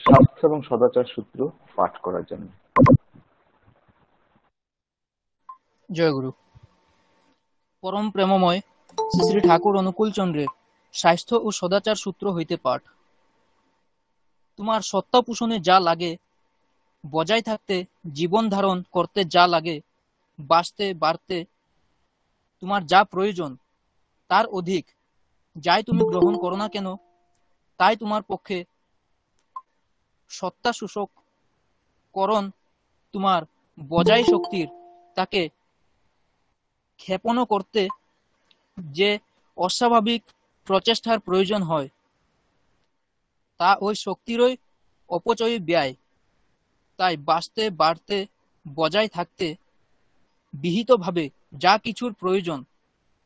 স্বাস্থ্য এবং সদাচার সূত্র পাঠ করার জন্য। জয়গুরু। পরম প্রেমময় শ্রী শ্রী ঠাকুর অনুকূলচন্দ্রের স্বাস্থ্য ও সদাচার সূত্র হইতে পাঠ। তোমার সত্তা পোষণে যা লাগে, বজায় থাকতে, জীবন ধারণ করতে যা লাগে, বাঁচতে বাড়তে তোমার যা প্রয়োজন তার অধিক যাই তুমি গ্রহণ করো না কেন, তাই তোমার পক্ষে সত্তা শোষক করণ তোমার বজায় শক্তির তাকে ক্ষেপণ করতে যে অস্বাভাবিক প্রচেষ্টার প্রয়োজন হয়, তা ওই শক্তিরই অপচয় ব্যয়। তাই বাঁচতে বাড়তে বজায় থাকতে বিহিতভাবে যা কিছুর প্রয়োজন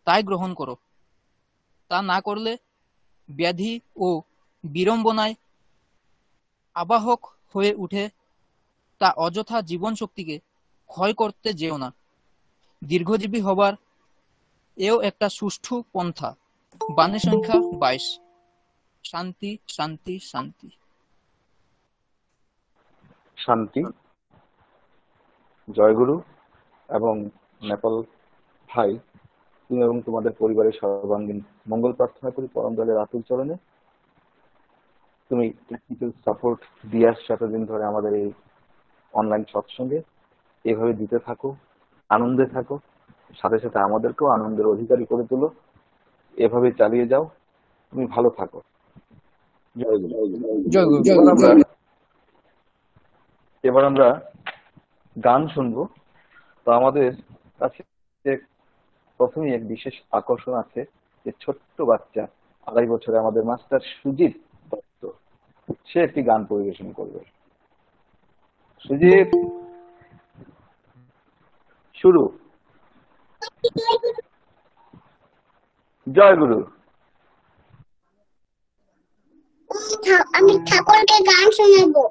তাই গ্রহণ করো। তা না করলে ব্যাধি ও বিড়ম্বনায় আবাহক হয়ে উঠে, তা অযথা জীবন শক্তিকে ক্ষয় করতে যেও না। দীর্ঘজীবী হবার এও একটা সুষ্ঠু পন্থা। বাণী সংখ্যা 22। শান্তি শান্তি শান্তি। শান্তি। জয়গুরু এবং নেপাল ভাই, তুমি এবং তোমাদের পরিবারের সর্বাঙ্গীন মঙ্গল প্রার্থনা করি পরম দয়ালের আতুল চরণে। তুমি টেকনিক্যাল সাপোর্ট দিয়ে আসছো এতদিন ধরে আমাদের এই অনলাইন সৎসঙ্গে, এভাবে দিতে থাকো, আনন্দে থাকো, সাথে সাথে আমাদেরকেও আনন্দের অধিকারী করে তোলো। এভাবে চালিয়ে যাও, তুমি ভালো থাকো। জয়গুরু। এবার আমরা গান শুনবো। তো আমাদের কাছে প্রথমেই এক বিশেষ আকর্ষণ আছে, যে ছোট্ট বাচ্চা 2.5 বছরে আমাদের মাস্টার সুজিত দত্ত, সে একটি গান পরিবেশন করবে। সুজিত, শুরু। জয়গুরু। আমি ঠাকুরকে গান শোনাবো।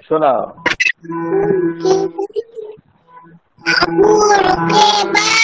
শোনাও। ঠাকুরকে বানে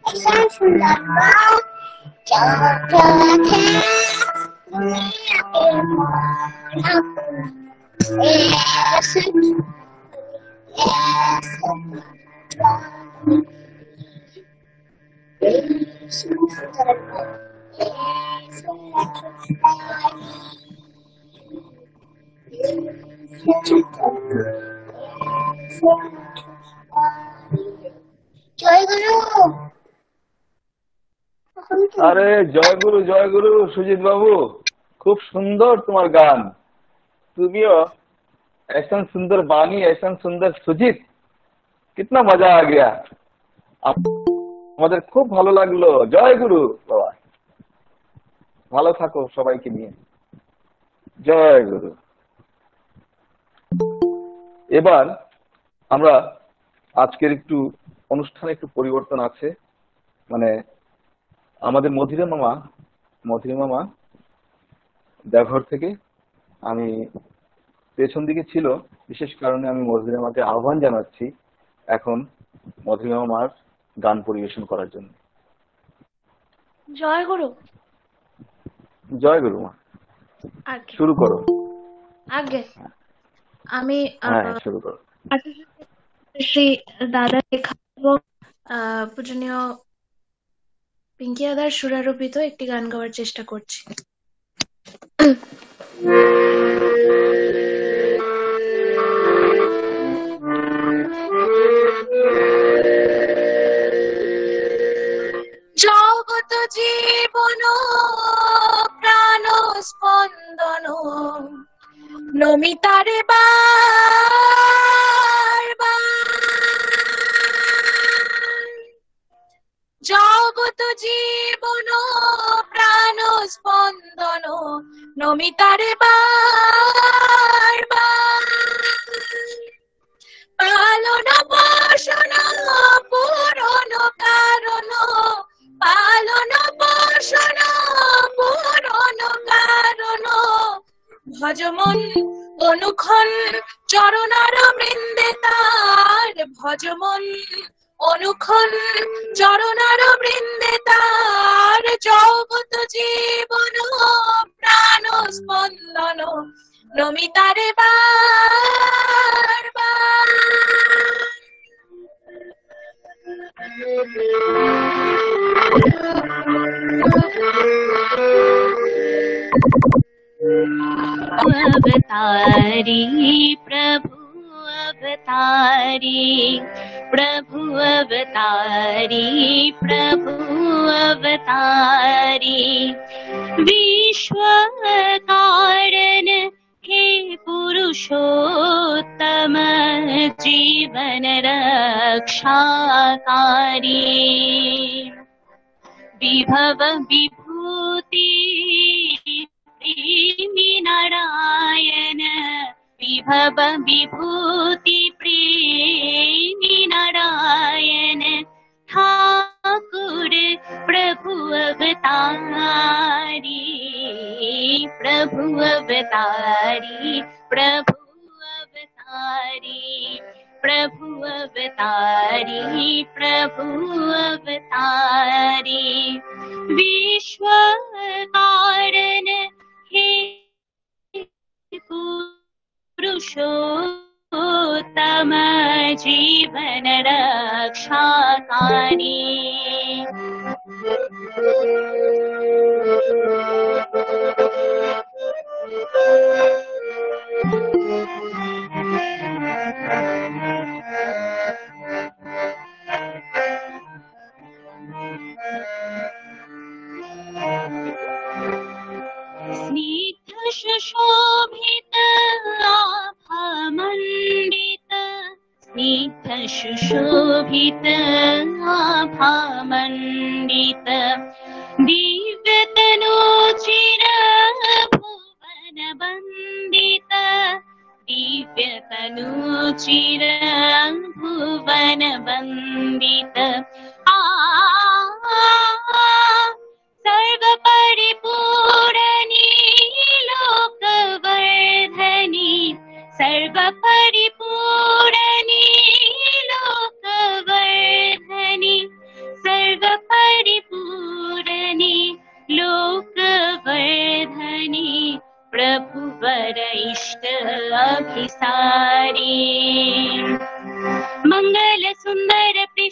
ऐसा सुंदर बान क्यों जाते दुनिया জয় গুরু। अरे जय गुरु सुजीत बाबू, खूब सुंदर तुम्हार गान। तुमियो ऐसा सुंदर बानी, ऐसा सुंदर सुजीत, कितना मजा आ गया। আমাদের খুব ভালো লাগলো। জয় গুরু বাবা, ভালো থাকো সবাইকে নিয়ে। জয় গুরু। এবার আমরা আজকের একটু অনুষ্ঠানে একটু পরিবর্তন আছে, মানে আমাদের মধিরা মামা দেওঘর থেকে, আমি পেছন দিকে ছিল, বিশেষ কারণে আমি মধিরা মামাকে আহ্বান জানাচ্ছি এখন মধিরা মামার গান পরিবেশন করার জন্য। জয় গুরু। জয় গুরু মা, আগে শুরু করো। আগে আমি হ্যাঁ শুরু করো। শ্রী দাদা লেখা এবং পূজনীয় পিঙ্কি দাদার সুরারোপিত একটি গান গাওয়ার চেষ্টা করছি। জগত জীবন প্রাণ স্পন্দন নমিতারে বারবার, জগত জীবন প্রাণ স্পন্দন নমিতারে বারবার, পালন পোষণ পূরণ কারণ, পালন পোষণ পূরণ কারণ, ভজমন অনুক্ষণ চরণার বৃন্দে তার, ভজমন অনুক্ষণ চরণার বৃন্দে তার, জগত জীবন প্রাণ স্পন্দন নমিতারে বারবার। अवतारी प्रभु अवतारी, प्रभु अवतारी, प्रभु अवतारी, विश्व कारण हे पुरुषोत्तम जीवन रक्षाकारी, विभव विभूति प्रेमी नारायण, विभव विभूति प्रेमी नारायण, ठाकुर प्रभु अवतारी, प्रभु अवतारी, प्रभु अवतारी, प्रभु अवतारी, प्रभु अवतारी, विश्व कारण हे पुरुषोत्तम जीवन रक्षाकारी। स्निग्ध सुशोभित आभामण्डित, स्निग्ध सुशोभित आभामण्डित, दिव्यतनोचिर भुवन वन्दित, दिव्यतनोचिर भुवन वन्दित, सर्व परिपूरणी लोकवर्धनी, सर्व परिपूरणी लोकवर्धनी, सर्व परिपूरणी लोकवर्धनी,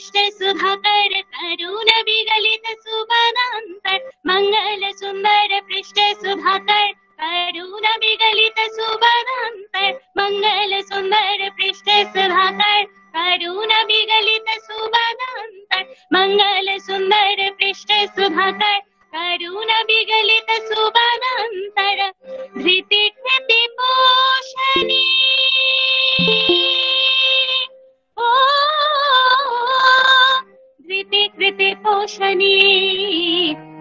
पृष्ठ सुधाकर करुण विगलित सुबनांतर मंगल सुंदर पृष्ठ सुधाकर करुण विगलित सुबनांतर मंगल सुंदर पृष्ठ सुधाकर करुण विगलित सुबनांतर मंगल सुंदर पृष्ठ सुधाकर करुण विगलित सुबनांतर धृति कृति पोषणी धृति कृति पोषणी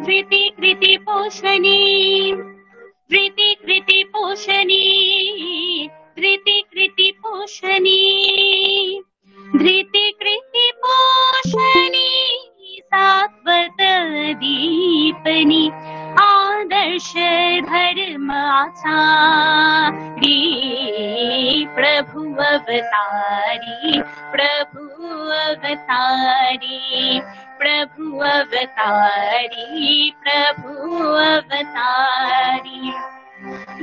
धृति कृति पोषणी धृति कृति पोषणी धृति कृति पोषणी धृति कृति पोषणी सात्वत दीपनी आदर्श धर्म आचारी प्रभु अवतारी प्रभु अवतारी प्रभु अवतारी प्रभु अवतारी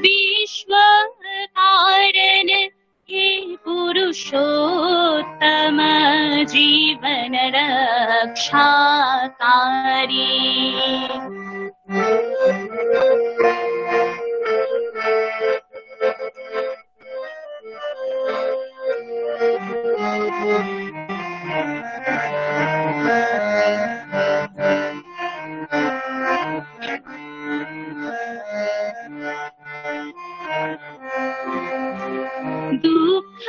विश्व कारण हे पुरुषोत्तम जीवन रक्षाकारी दुख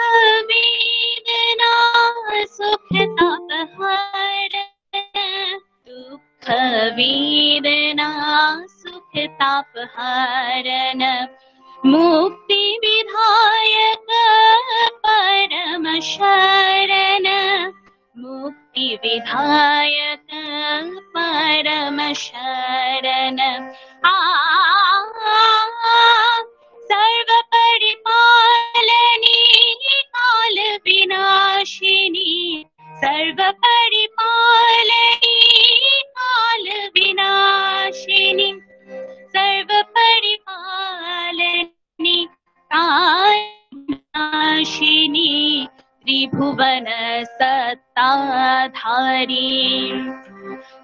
वेदना सुख तापहर दुख वेदना सुख तापहरन मुक्ति विधायक परम शरण मुक्ति विधायक परम शरण सर्व परिपालनी काल विनाशिनी सर्व परिपालनी काल विनाशिनी सर्व परिपालनी काल विनाशिनी त्रिभुवन सत्ताधारी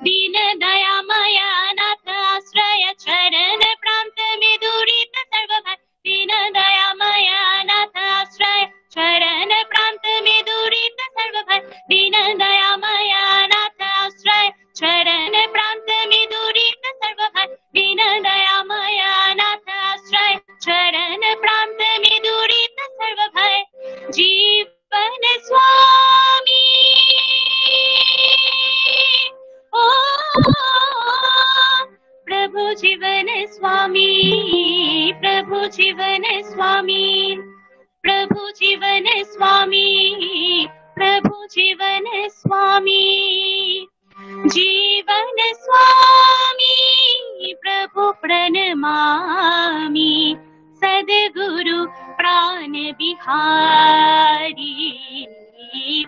दीन दयामय नाथ आश्रय चरण प्रांत में दुरित सर्व भय दीन दयामय नाथ आश्रय चरण प्रांत में दुरित सर्व भय दीन दयामय नाथ आश्रय चरण प्रांत में दुरित सर्व भय दीन दयामय नाथ आश्रय चरण प्रांत में दुरित सर्व भय जीवन स्वामी ओ प्रभु जीवन स्वामी प्रभु जीवन स्वामी प्रभु जीवन स्वामी प्रभु जीवन स्वामी जीवन स्वामी प्रभु प्रणमामि सद्गुरु प्राण बिहारी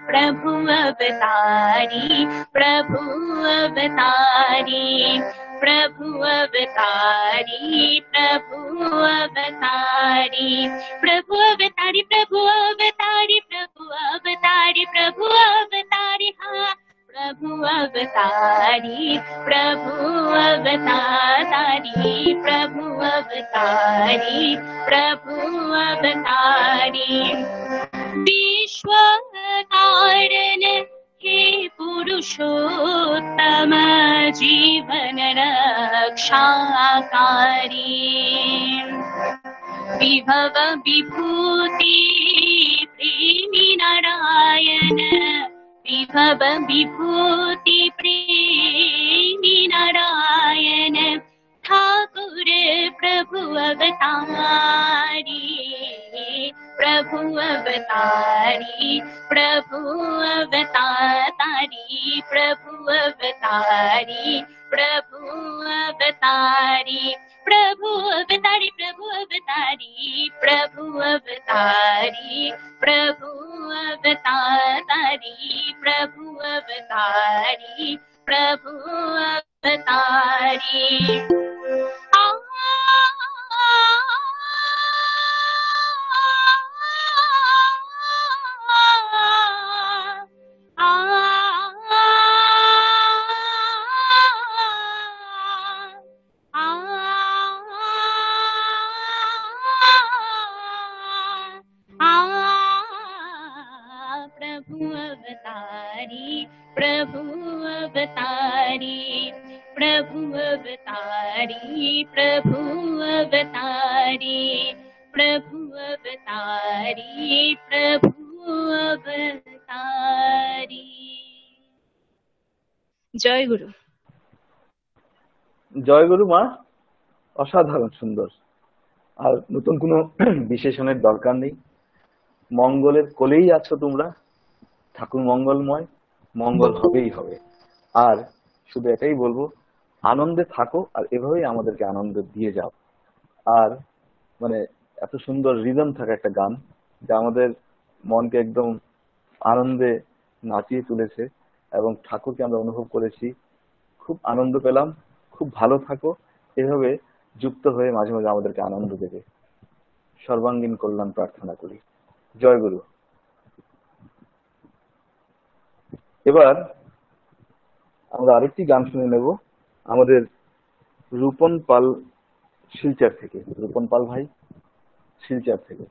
प्रभु अवतारी प्रभु अवतारी प्रभु अवतारी प्रभु अवतारी प्रभु अवतारी प्रभु अवतारी प्रभु अवतारी प्रभु अवतारी हाँ प्रभु अवतारी प्रभु अवतारी प्रभु अवतारी प्रभु अवतारी विश्व कारण हे पुरुषोत्तम जीवन रक्षाकारी विभव विभूति प्रेमी नारायण विभव विभूति प्रेमी नारायण ठाकुर प्रभु अवतारी प्रभु अवतारी प्रभु अवतारी प्रभु अवतारी प्रभु अवतारी प्रभु अवतारी प्रभु अवतारी प्रभु अवतारी प्रभु अवतारी प्रभु अवतारी प्रभु अवतारी प्रभु अवतारी, प्रभु अवतारी, प्रभु अवतारी, प्रभु अवतारी, प्रभु अवतारी। জয় গুরু। জয় গুরু মা, অসাধারণ সুন্দর। আর নতুন কোনো বিশেষণের দরকার নেই। মঙ্গলের কোলেই আছো তোমরা, ঠাকুর মঙ্গলময়, মঙ্গল হবেই হবে। আর শুধু এটাই বলবো, আনন্দে থাকো আর এভাবেই আমাদেরকে আনন্দ দিয়ে যাও। আর মানে এত সুন্দর রিদম থাকা একটা গান যা আমাদের মনকে একদম আনন্দে নাচিয়ে তুলেছে এবং ঠাকুরকে আমরা অনুভব করেছি, খুব আনন্দ পেলাম। খুব ভালো থাকো, এভাবে যুক্ত হয়ে মাঝে মাঝে আমাদেরকে আনন্দ দেবে। সর্বাঙ্গীন কল্যাণ প্রার্থনা করি। জয় গুরু। এবার আমরা আরেকটি গান শুনে নেব আমাদের রূপন পাল শিলচর থেকে। রূপন পাল ভাই শিলচর থেকে।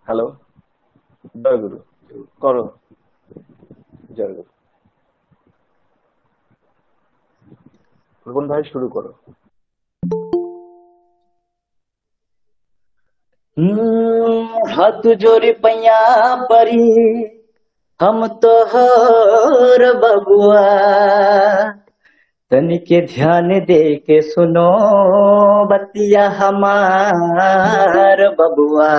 হ্যালো, জয় গুরু। করো জয় গুরু। রূপন ভাই শুরু করো। हाथ जोड़ी पैया परी हम तो हर बबुआ, तनिके ध्यान दे के सुनो बतिया हमार बबुआ।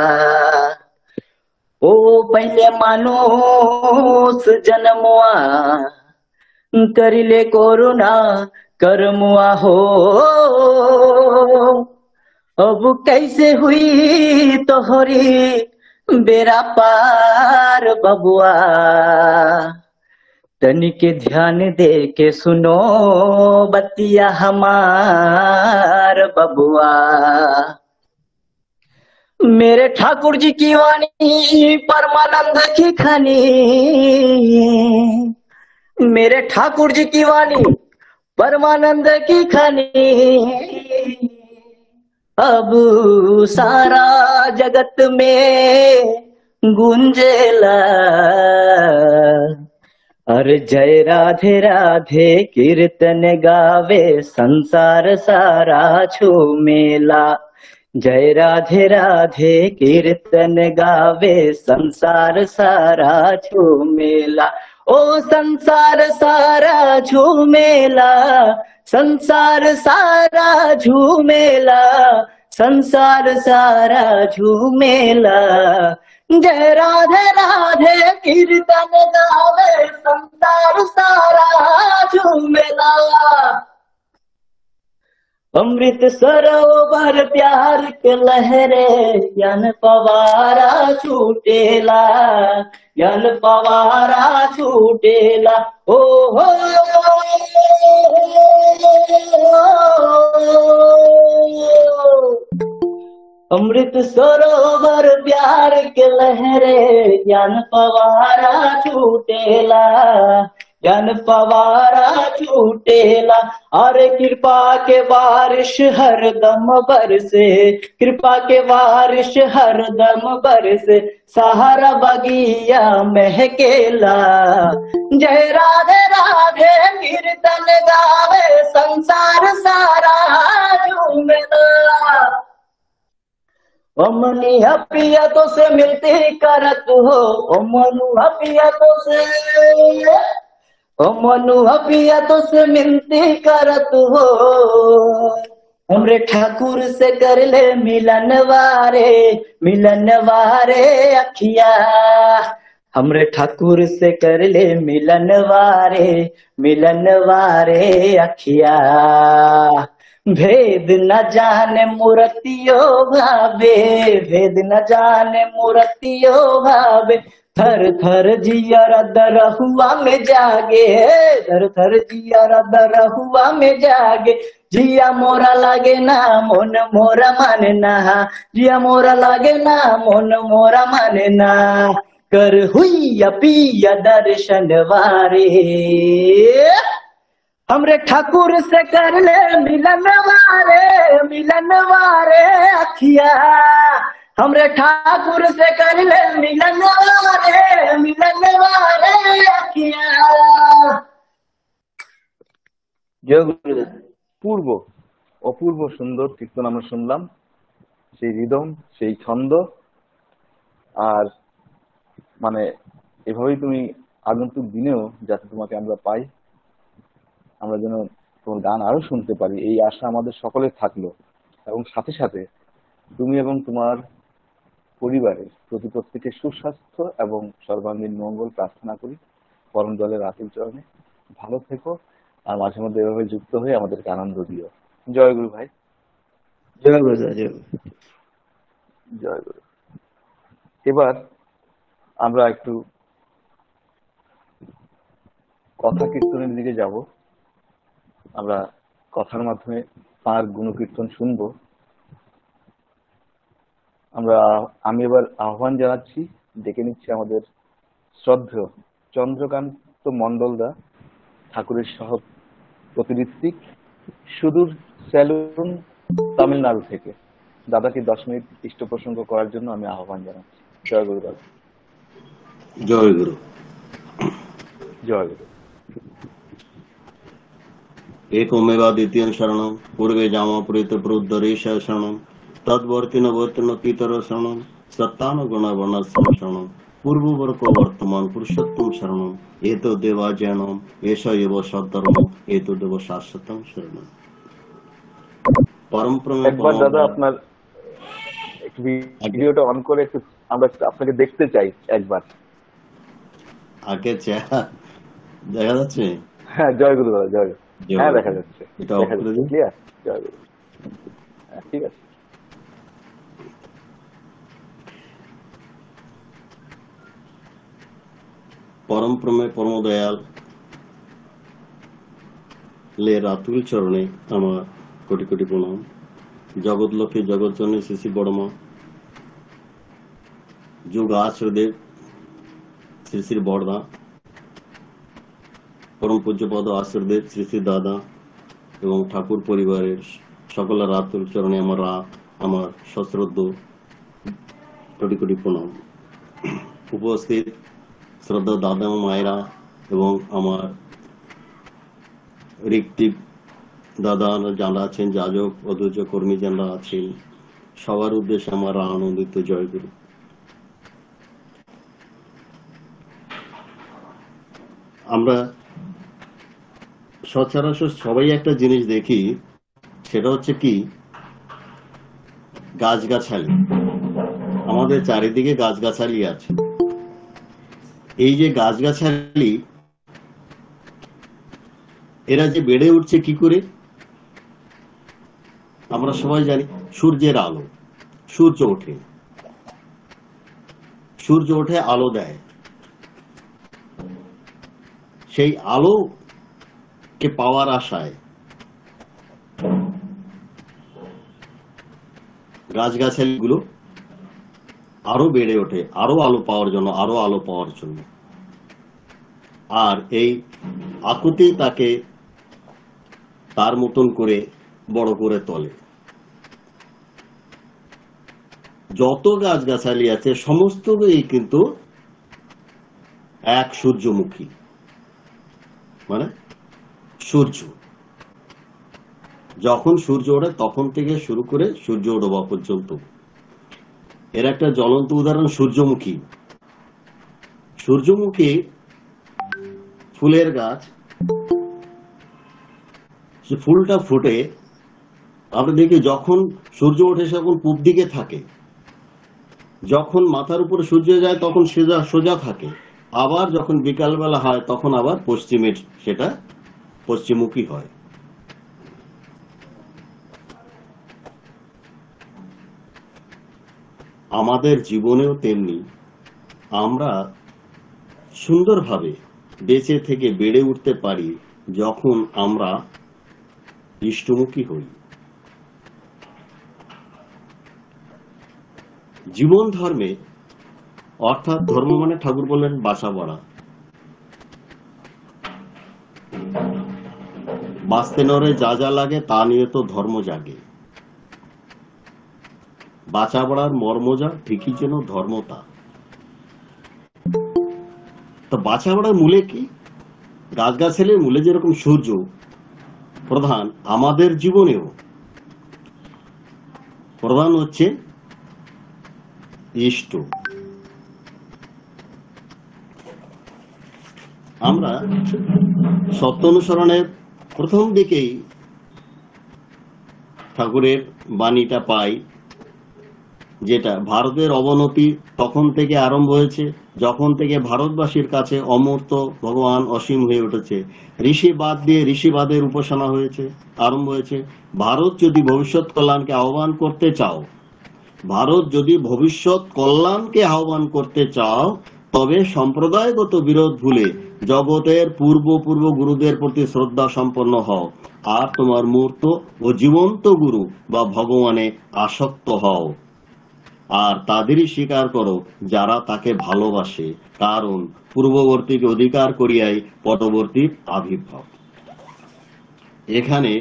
ओ पहले मानुष जन्मुआ, करिले कोरोना करमुआ हो। अब कैसे हुई तोहरी बेरा पार बबुआ, तनिके ध्यान दे के सुनो बतिया हमार बबुआ। मेरे ठाकुर जी की वाणी परमानंद की खानी, मेरे ठाकुर जी की वाणी परमानंद की खानी। अब सारा जगत में गुंजेला, अरे जय राधे राधे कीर्तन गावे संसार सारा झूमेला। जय राधे राधे कीर्तन गावे संसार सारा झूमेला। ओ संसार सारा झूमेला, संसार सारा झूमेला, संसार सारा झूमेला। जय राधे राधे कीर्तन गावे संसार सारा झूमेला। अमृत सरोवर प्यार के लहरे ज्ञान पवारा छूटेला, ज्ञान पवारा छूटेला। ओ हो अमृत सरोवर प्यार के लहरे ज्ञान पवारा छूटेला, ज्ञान पवारा छूटेला। अरे कृपा के बारिश हरदम बरसे, कृपा के बारिश हरदम बरसे, सहारा बगिया महकेला। जय राधे राधे कीर्तन गावे संसार सारा झूमेला। ओ मनी हपिया तो से मिलते करत हो, ओ मनु हपिया तो से, ओ मनु हपिया तो से मिलते करत हो। हमरे ठाकुर से कर ले मिलन वारे, मिलन वारे अखिया। हमरे ठाकुर से कर ले मिलन वारे अखिया। भेद न जाने मूर्तियो भावे, भेद न जाने मूर्तियो भावे। थर थर जियर दरहुआ में जागे, थर थर जियर दरहुआ में जागे। जिया मोरा लागे ना मन मोरा माने ना, जिया मोरा लागे ना मन मोरा माने ना। कर हुई पिया दर्शन वारे, हमरे ठाकुर से कर ले मिलन वारे अखिया। हमरे ठाकुर से कर ले मिलन वारे अखिया। जय गुरुदेव। পূর্ব অপূর্ব সুন্দর কীর্তন আমরা শুনলাম, সেই রিদম, সেই ছন্দ। আর মানে এভাবেই তুমি আগন্তুক দিনেও যাতে তোমাকে আমরা পাই, আমরা যেন তোমার গান আরো শুনতে পারি, এই আশা আমাদের সকলের থাকলো। এবং সাথে সাথে তুমি এবং তোমার পরিবারের প্রতি প্রত্যেকের সুস্বাস্থ্য এবং সর্বাঙ্গীন মঙ্গল প্রার্থনা করি পরম দলের আতুল চরণে। ভালো থেকো, আর মাঝে মধ্যে এভাবে যুক্ত হয়ে আমাদেরকে আনন্দ দিও। জয় গুরু ভাই। জয় গুরুদেব। জয় গুরু। জয় গুরু। এবার আমরা একটু কথা কীর্তনের দিকে যাব। আমরা কথার মাধ্যমে তাঁর গুণকীর্তন শুনবো। আমি এবার আহ্বান জানাচ্ছি, ডেকে নিচ্ছি আমাদের শ্রদ্ধেয় চন্দ্রকান্ত মন্ডলদা, ঠাকুরের সহ প্রতিনিধিক, সুদূর সেলুন তামিলনাড়ু থেকে। দাদাকে 10 মিনিট ইষ্ট প্রসঙ্গ করার জন্য আমি আহ্বান জানাচ্ছি। জয় গুরু দাদা। জয় গুরু। জয় গুরু। একমেবা দ্বিতীয়ং শরণং পূর্বে জামাপরিত প্রুদ্ধরেশ শরণং তদ্বর্তিন বর্তন পিতর শরণং সত্তানুগুণ বর্ণাশ্রম শরণং পূর্ববর্ক বর্তমান পুরুষোত্তম শরণং এতো দেবা জ্ঞানম এষ এব সদ্ধর্ম এতো দেব শাশ্বতং শরণং। পরমপ্রমে একবার দাদা আপনার একটু ভিডিওটা অন করে একটু আমরা আপনাকে দেখতে চাই একবার। আগে দেখা যাচ্ছে? হ্যাঁ, জয় গুরু দাদা। জয় গুরু। হ্যাঁ, দেখা যাচ্ছে। এটা অফ করে দিন। ক্লিয়ার। জয় গুরু। হ্যাঁ, ঠিক আছে। পরমপ্রমে পরমদয়াল লে রাতুল চরণে আমার কোটি কোটি প্রণাম। জগৎ লক্ষ্মী জগৎ জননী শ্রী শ্রী বড়মা যুগ আচার্যদেব শ্রী শ্রী বড়দা, পরম পূজ্যপদ আচার্যদেব শ্রী শ্রী দাদা এবং ঠাকুর পরিবারের সকলের রাতুল চরণে আমার সশ্রদ্ধ কোটি কোটি প্রণাম। উপস্থিত শ্রদ্ধা দাদা এবং মায়েরা এবং আমার ঋত্বিক দাদা যারা আছেন, যাজক অধৈর্য কর্মী যারা আছেন, সবার উদ্দেশ্যে আমার আনন্দিত জয় গুরু। আমরা সচরাচর সবাই একটা জিনিস দেখি, সেটা হচ্ছে কি গাছগাছালি। আমাদের চারিদিকে গাছগাছালি আছে। এই যে গাছগাছালি এরা যে বেড়ে উঠছে কি করে আমরা সবাই জানি। সূর্যের আলো, সূর্য ওঠে আলো দেয়, সেই আলোকে পাওয়ার আশায় গাছগাছালিগুলো আরো বেড়ে ওঠে, আরো আলো পাওয়ার জন্য। আর এই আকুতি তাকে তার মতন করে বড় করে তোলে। যত গাছগাছালি আছে সমস্তই কিন্তু এক সূর্যমুখী, মানে সূর্য। যখন সূর্য ওঠে তখন থেকে শুরু করে সূর্য ওঠা পর্যন্ত এর একটা জ্বলন্ত উদাহরণ সূর্যমুখী। সূর্যমুখী ফুলের গাছ, ফুলটা ফুটে আমরা দেখি যখন সূর্য ওঠে তখন পূব দিকে থাকে, যখন মাথার উপরে সূর্য যায় তখন সোজা থাকে, আবার যখন বিকালবেলা হয় তখন আবার সেটা পশ্চিমমুখী হয়। আমাদের জীবনেও তেমনি আমরা সুন্দরভাবে বেঁচে থেকে বেড়ে উঠতে পারি যখন আমরা ইষ্টমুখী হই। জীবন ধর্মে, অর্থাৎ ধর্ম মানে ঠাকুর বললেন বাসা বাড়া, বাঁচতে নরে যা যা লাগে তা নিয়ে তো ধর্ম জাগে। বাঁচা পড়ার মর্মজা ঠিকই যেন ধর্মতা। তো বাঁচা পড়ার মূলে কি? গাছগাছালির মূলে যেরকম সূর্য প্রধান, আমাদের জীবনেও প্রধান হচ্ছে ইষ্ট। আমরা সত্য অনুসরণের প্রথম দিকেই ঠাকুরের বাণীটা পাই, যেটা ভারতের অবনতি তখন থেকে আরম্ভ হয়েছে যখন থেকে ভারতবাসীর কাছে অমূর্ত ভগবান অসীম হয়ে উঠেছে। ঋষিবাদ দিয়ে ঋষিবাদের উপাসনা হয়েছে, আরম্ভ হয়েছে। ভারত যদি ভবিষ্যৎ কল্যাণকে আহ্বান করতে চাও, ভারত যদি ভবিষ্যৎ কল্যাণকে আহ্বান করতে চাও, তবে সম্প্রদায়গত বিরোধ ভুলে জগতের পূর্ব গুরুদের প্রতি শ্রদ্ধা সম্পন্ন হও, আর তোমার মূর্ত ও জীবন্ত গুরু বা ভগবানে আসক্ত হও, আর তাদেরই স্বীকার করো যারা তাকে ভালোবাসে, কারণ পূর্ববর্তীকে অধিকার করিয়াই পরবর্তীর আবির্ভাব। এখানে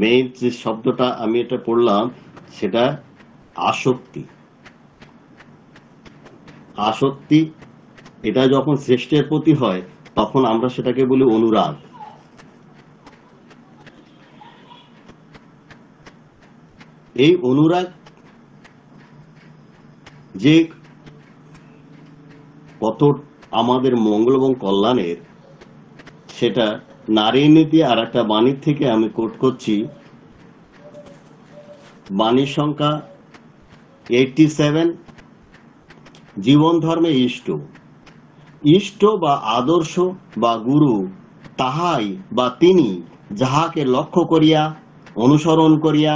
মেইন যে শব্দটা আমি এটা পড়লাম সেটা আসক্তি। আসক্তি এটা যখন শ্রেষ্ঠের প্রতি হয় তখন আমরা সেটাকে বলি অনুরাগ। এই অনুরাগ যে কত আমাদের মঙ্গল এবং কল্যাণের, সেটা নারী নীতি আর একটা বাণীর থেকে আমি কোট করছি। বাণীর সংখ্যা 87। জীবন ধর্মে ইষ্ট, ইষ্ট বা আদর্শ বা গুরু তাহাই বা তিনি যাহাকে লক্ষ্য করিয়া অনুসরণ করিয়া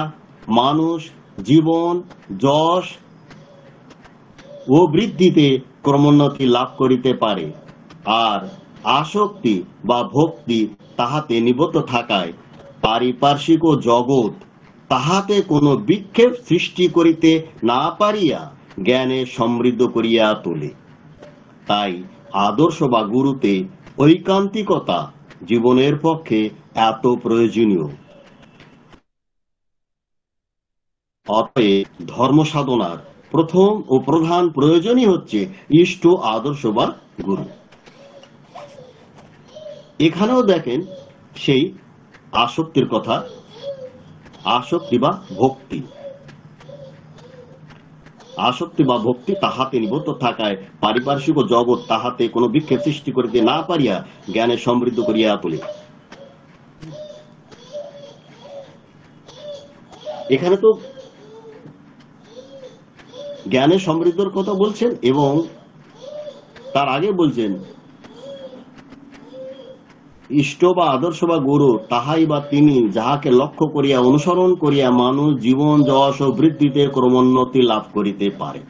মানুষ জীবন যশ ও বৃদ্ধিতে ক্রমোন্নতি লাভ করিতে পারে। আর আসক্তি বা ভক্তি তাহাতে নিবদ্ধ থাকায় পারিপার্শ্বিক ও জগৎ তাহাতে কোনো বিক্ষেপ সৃষ্টি করিতে না পারিয়া জ্ঞানে সমৃদ্ধ করিয়া তোলে। তাই আদর্শ বা গুরুতে ঐকান্তিকতা জীবনের পক্ষে এত প্রয়োজনীয়। অতএব ধর্ম সাধনার প্রথম ও প্রধান প্রয়োজনই হচ্ছে ইষ্ট আদর্শ বা গুরু। এখানেও দেখেন সেই আসক্তির কথা, আসক্তি বা ভক্তি। আসক্তি বা ভক্তি তাহাতে নিবদ্ধ থাকায় পারিপার্শ্বিক ও জগৎ তাহাতে কোনো বিক্ষেপ সৃষ্টি করিতে না পারিয়া জ্ঞানে সমৃদ্ধ করিয়া তোলে। এখানে তো জ্ঞানে সমৃদ্ধর কথা বলছেন এবং তার আগে বলছেন ইষ্ট বা আদর্শ বা গুরু তাহাই বা তিনি যাহাকে লক্ষ্য করিয়া অনুসরণ করিয়া মানুষ জীবন যশ ও বৃদ্ধিতে ক্রমোন্নতি লাভ করিতে পারে।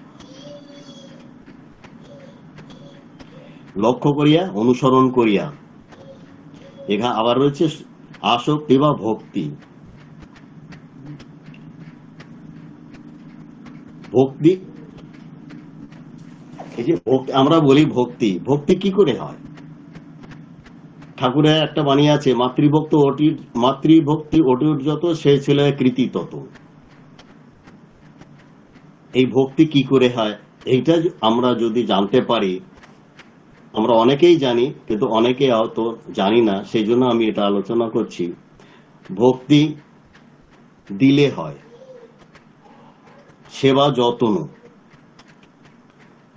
লক্ষ্য করিয়া অনুসরণ করিয়া, এখানে আবার রয়েছে আসক্তি বা ভক্তি। ভক্তি, এই যে আমরা বলি ভক্তি, ভক্তি কি করে হয়? ঠাকুরের একটা বাণী আছে, মাতৃভক্তি অটুট যত সে ছিল কৃতি তত। এই ভক্তি কি করে হয় এইটা আমরা যদি জানতে পারি, আমরা অনেকেই জানি কিন্তু অনেকে হয়তো জানি না, সেই জন্য আমি এটা আলোচনা করছি। ভক্তি দিলে হয়, সেবা যত্ন।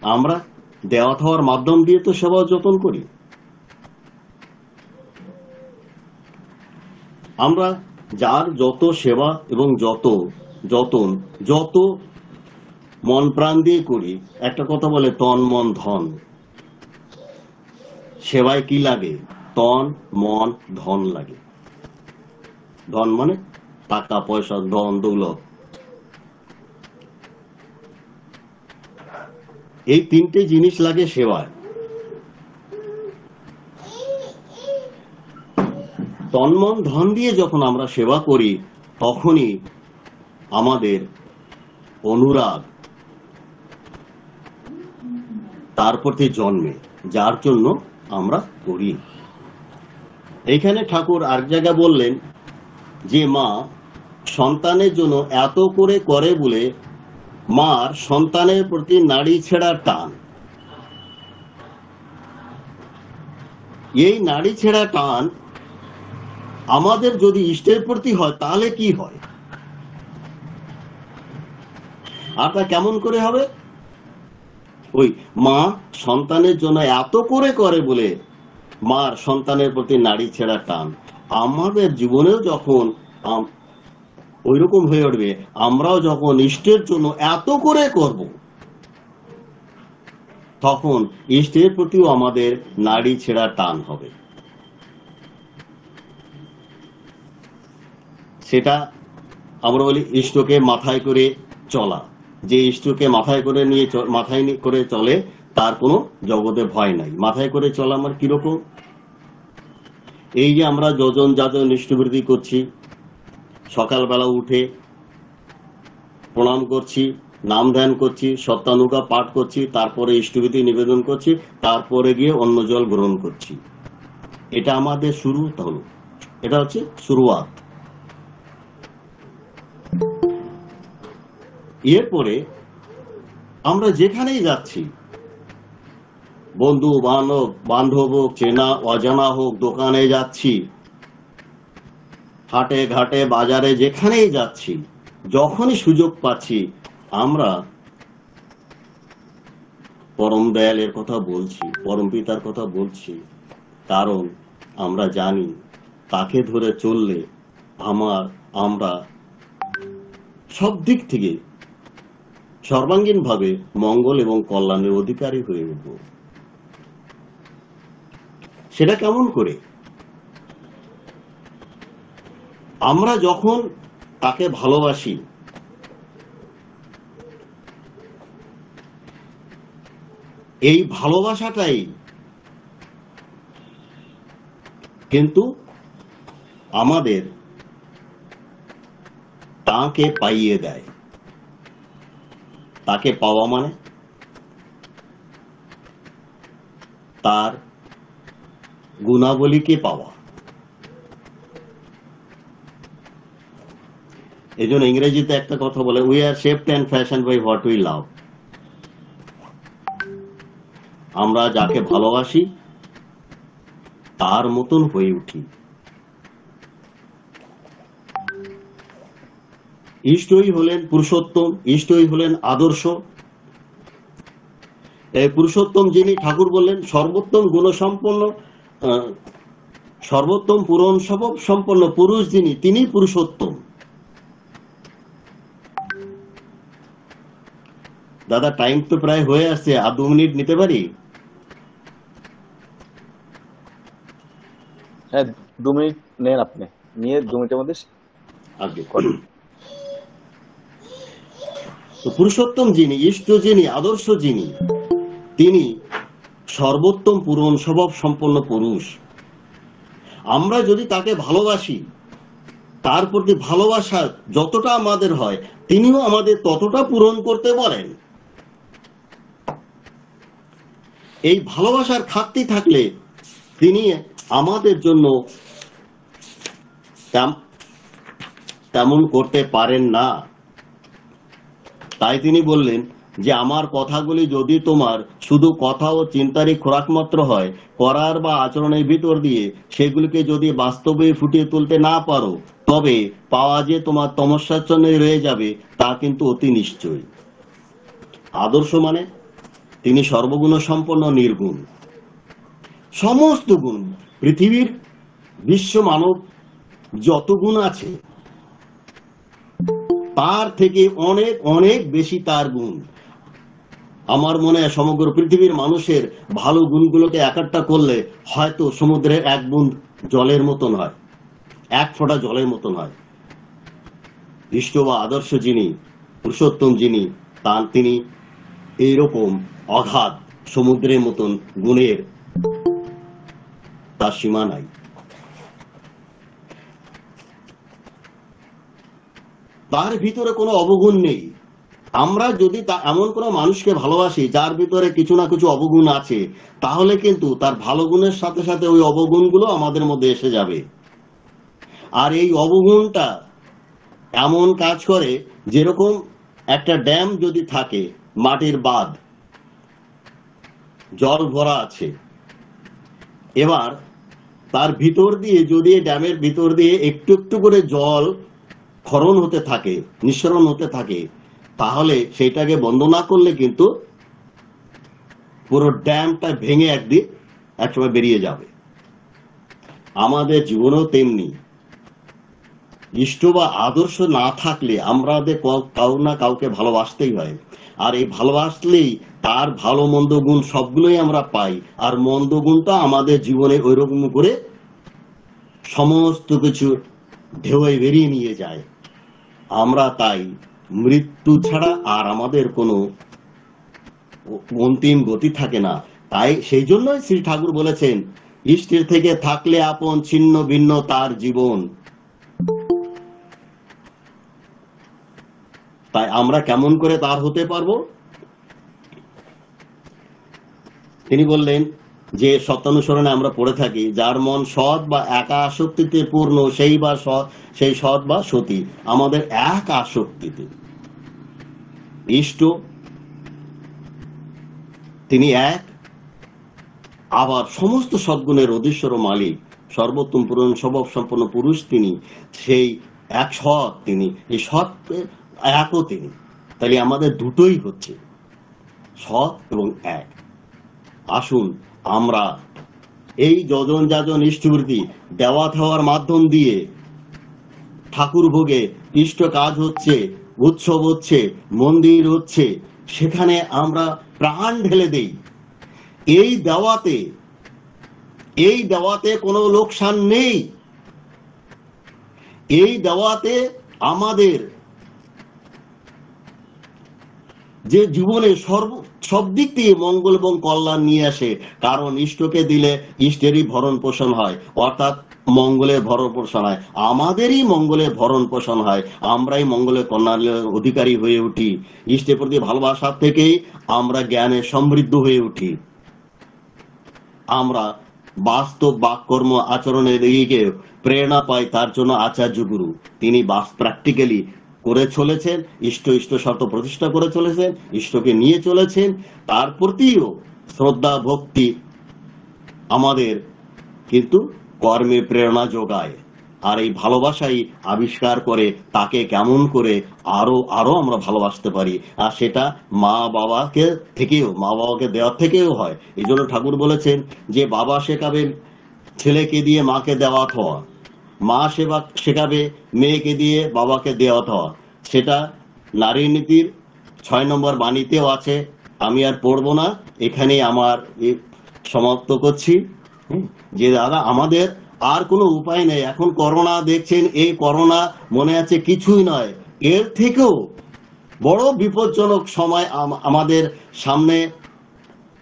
আমরা দেওয়া থাওয়ার মাধ্যম দিয়ে তো সেবা যত্ন করি। আমরা যার যত সেবা এবং যতন যত মন প্রাণ দিয়ে করি, একটা কথা বলে তন মন ধন। সেবায় কি লাগে? তন মন ধন লাগে। ধন মানে টাকা পয়সা, ধন দৌলত। এই তিনটে জিনিস লাগে সেবায়। তন মন ধন দিয়ে যখন আমরা সেবা করি তখনই আমাদের অনুরাগ তার প্রতি জন্মে, যার জন্য আমরা করি। এখানে ঠাকুর আর জায়গা বললেন যে মা সন্তানের জন্য এত করে বলে মার সন্তানের প্রতি নাড়ি ছেঁড়া টান। এই নাড়ি ছেঁড়া টান আমাদের যদি ইষ্টের প্রতি হয় তাহলে কি হয়, আর তা কেমন করে হবে? ওই মা সন্তানের জন্য এত করে করে বলে মার সন্তানের প্রতি নাড়ি ছেঁড়া টান আমাদের জীবনেও যখন ওইরকম হয়ে উঠবে, আমরাও যখন ইষ্টের জন্য এত করে করব, তখন ইষ্টের প্রতিও আমাদের নাড়ি ছেঁড়া টান হবে। সেটা আমরা বলি ইষ্টকে মাথায় করে চলা। যে ইষ্টকে মাথায় করে নিয়ে মাথায় করে চলে তার কোনো জগতে ভয় নাই। মাথায় করে চলা আমার কিরকম? এই যে আমরা যজন যাজন ইষ্টবৃদ্ধি করছি, সকালবেলা উঠে প্রণাম করছি, নাম ধ্যান করছি, সত্যানুজ্ঞা পাঠ করছি, তারপরে ইষ্টবিধি নিবেদন করছি, তারপরে গিয়ে অন্ন জল গ্রহণ করছি। এটা আমাদের শুরু হলো, এটা হচ্ছে শুরুয়াত। এরপরে আমরা যেখানেই যাচ্ছি, বন্ধু বান্ধব হোক, চেনা অজানা হোক, দোকানে যাচ্ছি, হাটে ঘাটে বাজারে যেখানেই যাচ্ছি, যখনই সুযোগ পাচ্ছি আমরা পরম দয়ালের কথা বলছি, পরম পিতার কথা বলছি। কারণ আমরা জানি তাকে ধরে চললে আমরা সব দিক থেকে সর্বাঙ্গীন ভাবে মঙ্গল এবং কল্যাণের অধিকারী হয়ে উঠব। সেটা কেমন করে? আমরা যখন তাকে ভালোবাসি, এই ভালোবাসাটাই কিন্তু আমাদের তাকে পাইয়ে দেয়। তাকে পাওয়া মানে তার গুণাবলীকে পাওয়া। এই জন্য ইংরেজিতে একটা কথা বলে, we are shaped and fashion by what we love. আমরা যাকে ভালোবাসি তার মতন হয়ে উঠি। ইষ্টই হলেন পুরুষোত্তম, ইষ্টই হলেন আদর্শ। এই পুরুষোত্তম যিনি, ঠাকুর বললেন সর্বোত্তম গুণসম্পন্ন, সর্বোত্তম পূরণ স্বভাব সম্পন্ন পুরুষ যিনি, তিনি পুরুষোত্তম। দাদা টাইম তো প্রায় হয়ে আসছে, আর 2 মিনিট নিতে পারি? হ্যাঁ, 2 মিনিট নেন আপনি, নিয়ে 2 মিনিটের মধ্যে আগে করেন। তো পুরুষোত্তম যিনি, ইষ্ট যিনি, আদর্শ যিনি, তিনি সর্বোত্তম পূরণ স্বভাব সম্পন্ন পুরুষ। আমরা যদি তাকে ভালোবাসি, তার প্রতি ভালোবাসা যতটা আমাদের হয় তিনিও আমাদের ততটা পূরণ করতে পারেন। এই ভালোবাসার খাতি থাকলে তিনি আমাদের জন্য তেমন করতে পারেন না। তাই তিনি বললেন যে আমার কথাগুলি যদি তোমার শুধু কথা ও চিন্তারই খোরাক মাত্র হয়, করার বা আচরণের ভিতর দিয়ে সেগুলিকে যদি বাস্তবে ফুটিয়ে তুলতে না পারো, তবে পাওয়া যে তোমার তমস্যাচ্ছন্নে রয়ে যাবে তা কিন্তু অতি নিশ্চয়। আদর্শ মানে তিনি সর্বগুণ সম্পন্ন, নির্গুণ। সমস্ত গুণ, পৃথিবীর বিশ্ব মানব যত গুণ আছে তার থেকে অনেক অনেক বেশি তার গুণ। আমার মনে হয় সমগ্র পৃথিবীর মানুষের ভালো গুণগুলোকে একটা করলে হয়তো সমুদ্রের 1 বুঁদ জলের মতন হয়, 1 ফোঁটা জলের মতন হয়। ইষ্ট বা আদর্শ যিনি, পুরুষোত্তম যিনি, তিনি এইরকম অগাধ সমুদ্রের মতন গুণের তার সীমা নাই। তার ভিতরে কোনো অবগুণ নেই। আমরা যদি এমন কোনো মানুষকে ভালোবাসি যার ভিতরে কিছু না কিছু অবগুণ আছে, তাহলে কিন্তু তার ভালো গুণের সাথে সাথে ওই অবগুণগুলো আমাদের মধ্যে এসে যাবে। আর এই অবগুণটা এমন কাজ করে, যেরকম একটা ড্যাম যদি থাকে, মাটির বাঁধ, জল ভরা আছে, এবার তার ভিতর দিয়ে যদি ড্যামের ভিতর দিয়ে একটু একটু করে জল ক্ষরণ হতে থাকে, নিঃসরণ হতে থাকে, তাহলে সেটাকে বন্ধ না করলে কিন্তু পুরো ড্যামটা ভেঙে একসময় বেরিয়ে যাবে। আমাদের জীবনেও তেমনি, ইষ্ট বা আদর্শ না থাকলে আমাদের কাউ না কাউকে ভালোবাসতেই হয়, আর এই ভালোবাসলেই তার ভালো মন্দ গুণ সবগুলোই আমরা পাই, আর মন্দ গুণটা আমাদের জীবনে ওইরকম করে সমস্ত কিছু ঢেউয়ে বেরিয়ে নিয়ে যায়। আমরা তাই মৃত্যু ছাড়া আর আমাদের কোনো অন্তিম গতি থাকে না। তাই সেই জন্যই শ্রী ঠাকুর বলেছেন, ইষ্টের থেকে থাকলে আপন, ছিন্ন ভিন্ন তার জীবন। তাই আমরা কেমন করে তার হতে পারবো? তিনি বললেন যে সত্যানুসরণে আমরা পড়ে থাকি, যার মন সৎ বা একা আসক্তিতে পূর্ণ, সেই সৎ বা সতী। আমাদের এক আসক্তিতে ইষ্ট, তিনি এক, আবার সমস্ত সদ্গুণের অধীশ্বর ও মালিক, সর্বোত্তম পূরণ স্বভাব সম্পন্ন পুরুষ তিনি, সেই এক সৎ তিনি, এই সৎ একও তিনি। তাহলে আমাদের দুটোই হচ্ছে, সৎ এবং এক। আসুন আমরা এই যজন যাজন ইষ্টবৃত্তি দেওয়া থাওয়ার মাধ্যম দিয়ে ঠাকুর ভোগে ইষ্ট কাজ হচ্ছে, উৎসব হচ্ছে, মন্দির হচ্ছে, সেখানে আমরা প্রাণ ঢেলে দেই। এই দেওয়াতে কোনো লোকসান নেই। এই দেওয়াতে আমাদের যে জীবনে সব দিক দিয়ে মঙ্গল এবং কল্যাণ নিয়ে আসে। কারণ ইষ্টকে দিলে ইষ্টেরই ভরণ পোষণ হয়, অর্থাৎ মঙ্গলের ভরণ পোষণ হয়, আমাদেরই মঙ্গলের ভরণ পোষণ হয়, আমরাই মঙ্গলের কল্যাণের অধিকারী হয়ে উঠি। ইষ্টের প্রতি ভালোবাসার থেকেই আমরা জ্ঞানে সমৃদ্ধ হয়ে উঠি। আমরা বাস্তব বাক্যকর্ম আচরণের দিকে প্রেরণা পাই। তার জন্য আচার্য গুরু তিনি প্র্যাকটিক্যালি করে চলেছেন, ইষ্ট শর্ত প্রতিষ্ঠা করে চলেছেন, ইষ্টকে নিয়ে চলেছেন। তার প্রতিও শ্রদ্ধা ভক্তি আমাদের কিন্তু কর্মে প্রেরণা যোগায়। আর এই ভালোবাসাই আবিষ্কার করে তাকে কেমন করে আরো আমরা ভালোবাসতে পারি। আর সেটা মা বাবাকে দেওয়ার থেকেও হয়। এই জন্য ঠাকুর বলেছেন যে বাবা শেখাবে ছেলেকে দিয়ে মাকে দেওয়া থাওয়া, মা শেখাবে মেয়েকে দিয়ে বাবাকে দেওয়া থাওয়া। সেটা নারী নীতির 6 নম্বর বাণীতেও আছে। আমি আর পড়বো না, এখানেই আমার সমাপ্ত করছি। যে দাদা, আমাদের আর কোনো উপায় নেই। এখন করোনা দেখছেন, এই করোনা মনে আছে কিছুই নয়, এর থেকেও বড় বিপজ্জনক সময় আমাদের সামনে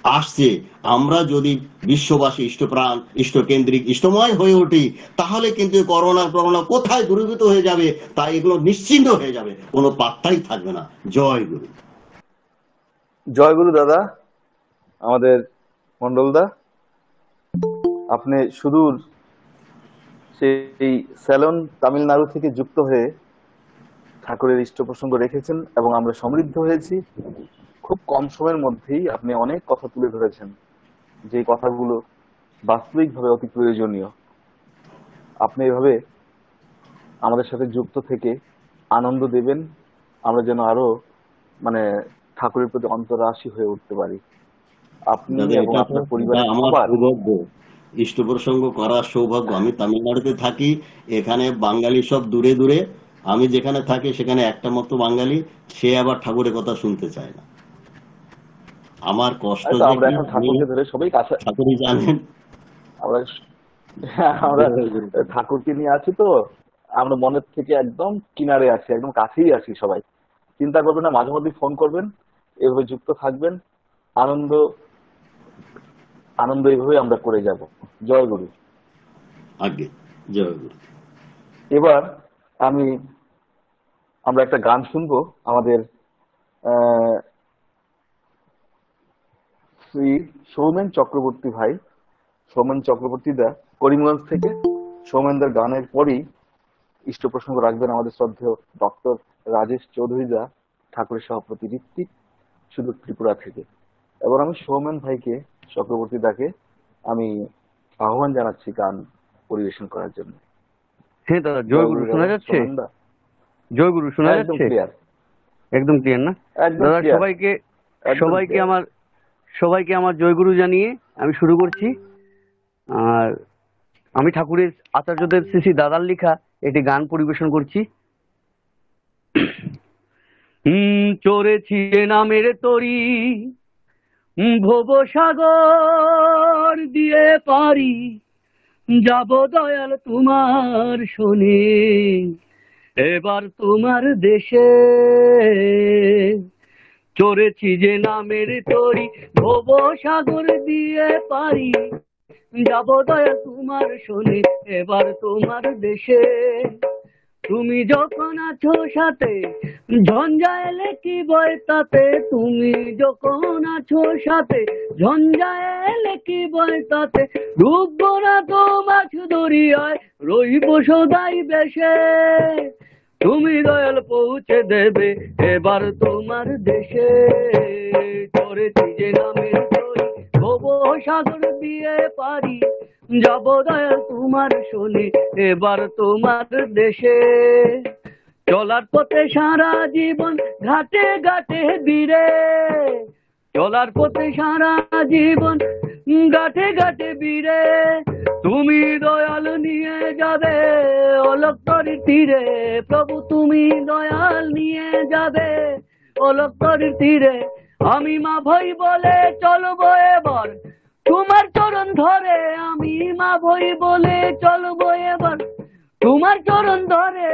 আসছে। আমরা যদি বিশ্ববাসী ইষ্টপ্রাণ, ইষ্টকেন্দ্রিক, ইষ্টময় হয়ে উঠি, তাহলে কিন্তু করোনা কোথায় দূরীভূত হয়ে যাবে, তাই এগুলো নিশ্চিন্ত হয়ে যাবে, কোনো পাত্তাই থাকবে না। জয় গুরু। জয় গুরু দাদা। আমাদের মন্ডলদা, আপনি সুদূর সেই স্যালন তামিলনাড়ু থেকে যুক্ত হয়ে ঠাকুরের ইষ্ট প্রসঙ্গ রেখেছেন এবং আমরা সমৃদ্ধ হয়েছি। খুব কম সময়ের মধ্যেই আপনি অনেক কথা তুলে ধরেছেন, যে কথাগুলো বাস্তবিকভাবে অতি প্রয়োজনীয়। আপনি এভাবে আমাদের সাথে যুক্ত থেকে আনন্দ দেবেন, আমরা যেন আরো ঠাকুরের প্রতি অন্তরাশী হয়ে উঠতে পারি। আপনি এবং আপনার পরিবারের সবার সৌভাগ্য, ইষ্ট প্রসঙ্গ করার সৌভাগ্য। আমি তামিলনাড়ুতে থাকি, এখানে বাঙালি সব দূরে দূরে। আমি যেখানে থাকি সেখানে একটা মতো বাঙালি, সে আবার ঠাকুরের কথা শুনতে চায় না। আমার কষ্ট আমরা এখন ঠাকুরকে ধরে সবাই কাছে, ঠাকুরই জানেন। আমরা ঠাকুরকে নিয়ে আছি, তো আমরা মনের থেকে একদম কিনারে আছি, একদম কাছেই আছি। সবাই চিন্তা করবেন না, মাঝে মধ্যে ফোন করবেন, এভাবে যুক্ত থাকবেন। আনন্দ এইভাবে আমরা করে যাব। জয় গুরু। আগে জয় গুরু। এবার আমরা একটা গান শুনবো। আমাদের শ্রী সৌমেন চক্রবর্তী ভাই, সৌমেন চক্রবর্তী দা করিমগঞ্জ থেকে, সৌমেনদার গানের পরই ইষ্ট প্রসঙ্গ রাখবেন আমাদের শ্রদ্ধেয় ডক্টর রাজেশ চৌধুরী দা ঠাকুরের সভাপতি ঋত্বিক, সুদূর ত্রিপুরা থেকে। এবার আমি সৌমেন ভাইকে, চক্রবর্তী দাকে আমি আহ্বান জানাচ্ছি গান পরিবেশন করার জন্য। হ্যাঁ দাদা, জয় গুরু শোনা যাচ্ছে? সৌমেন দা, জয় গুরু শোনা একদম যাচ্ছে? ক্লিয়ার, একদম ক্লিয়ার না একদম দাদা? clear, একদম clear। সবাইকে আমার জয়গুরু জানিয়ে আমি শুরু করছি। আর আমি ঠাকুরের আচার্যদেব শ্রী শ্রী দাদার লেখা একটি গান পরিবেশন করছি। চড়েছি যে নামের তরি, ভব সাগর দিয়ে পারি, যাব দয়াল তোমার শোনে এবার তোমার দেশে। চড়েছি যে নামের তরি, ভব সাগর দিয়ে পারি, যাব দয়াল তোমার শোনে এবার তোমার দেশে। তুমি যখন আছো সাথে, ঝঞ্ঝা এলে কি ভয় তাতে? তুমি যখন আছো সাথে, ঝঞ্ঝা এলে কি ভয় তাতে? ডুববো না তো মাছ দরিয়ায়, রইব সদাই বেশে। তুমি দয়াল পৌঁছে দেবে এবার তোমার দেশে। চড়েছি যে নামের তরি, ভব সাগর দিয়ে পারি, যাব দয়াল তোমার শোনে এবার তোমার দেশে। চলার পথে সারা জীবন ঘাটে ঘাটে বীরে, চলার পথে সারা জীবন ঘাটে ঘাটে বীরে, তুমি দয়াল নিয়ে যাবে অলক্করের তীরে। প্রভু তুমি দয়াল নিয়ে যাবে অলক্করের তীরে। আমি মা ভই বলে চলবো এবার তোমার চরণ ধরে, আমি মা ভই বলে চলবো এবার তোমার চরণ ধরে।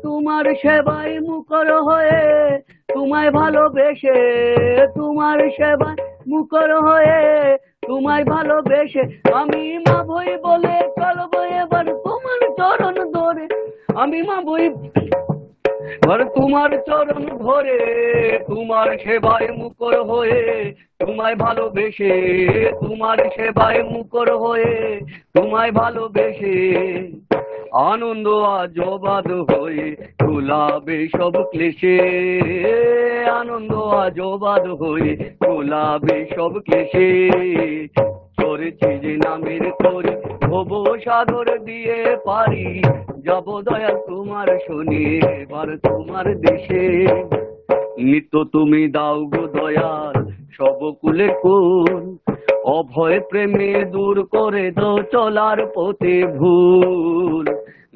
তোমার সেবায় মুখর হয়ে, তোমায় ভালোবেসে, তোমার সেবায় মুখর হয়ে, তোমায় ভালোবেসে, আমি মা ভই বলে চলবো এবার তোমার চরণ ধরে। আমি মা ভই আর তোমার চরণ ধরে, তোমার সেবায় মুখর হয়ে, তোমায় ভালোবেসে, তোমার সেবায় মুখর হয়ে, তোমায় ভালোবেসে। আনন্দ আজ অবাধ হয়ে গোলাবে সব ক্লেশে, আনন্দ আজ অবাধ হয়ে গোলাবে সব ক্লেশে। চড়েছি যে নামের তরি, ভব সাগর দিয়ে পারি, যাব দয়াল তোমার শোনে এবার তোমার দেশে। নিত্য তুমি দাও গো দয়াল সব কুলে কোন, অভয় প্রেমে দূর করে দাও চলার পথে ভুল।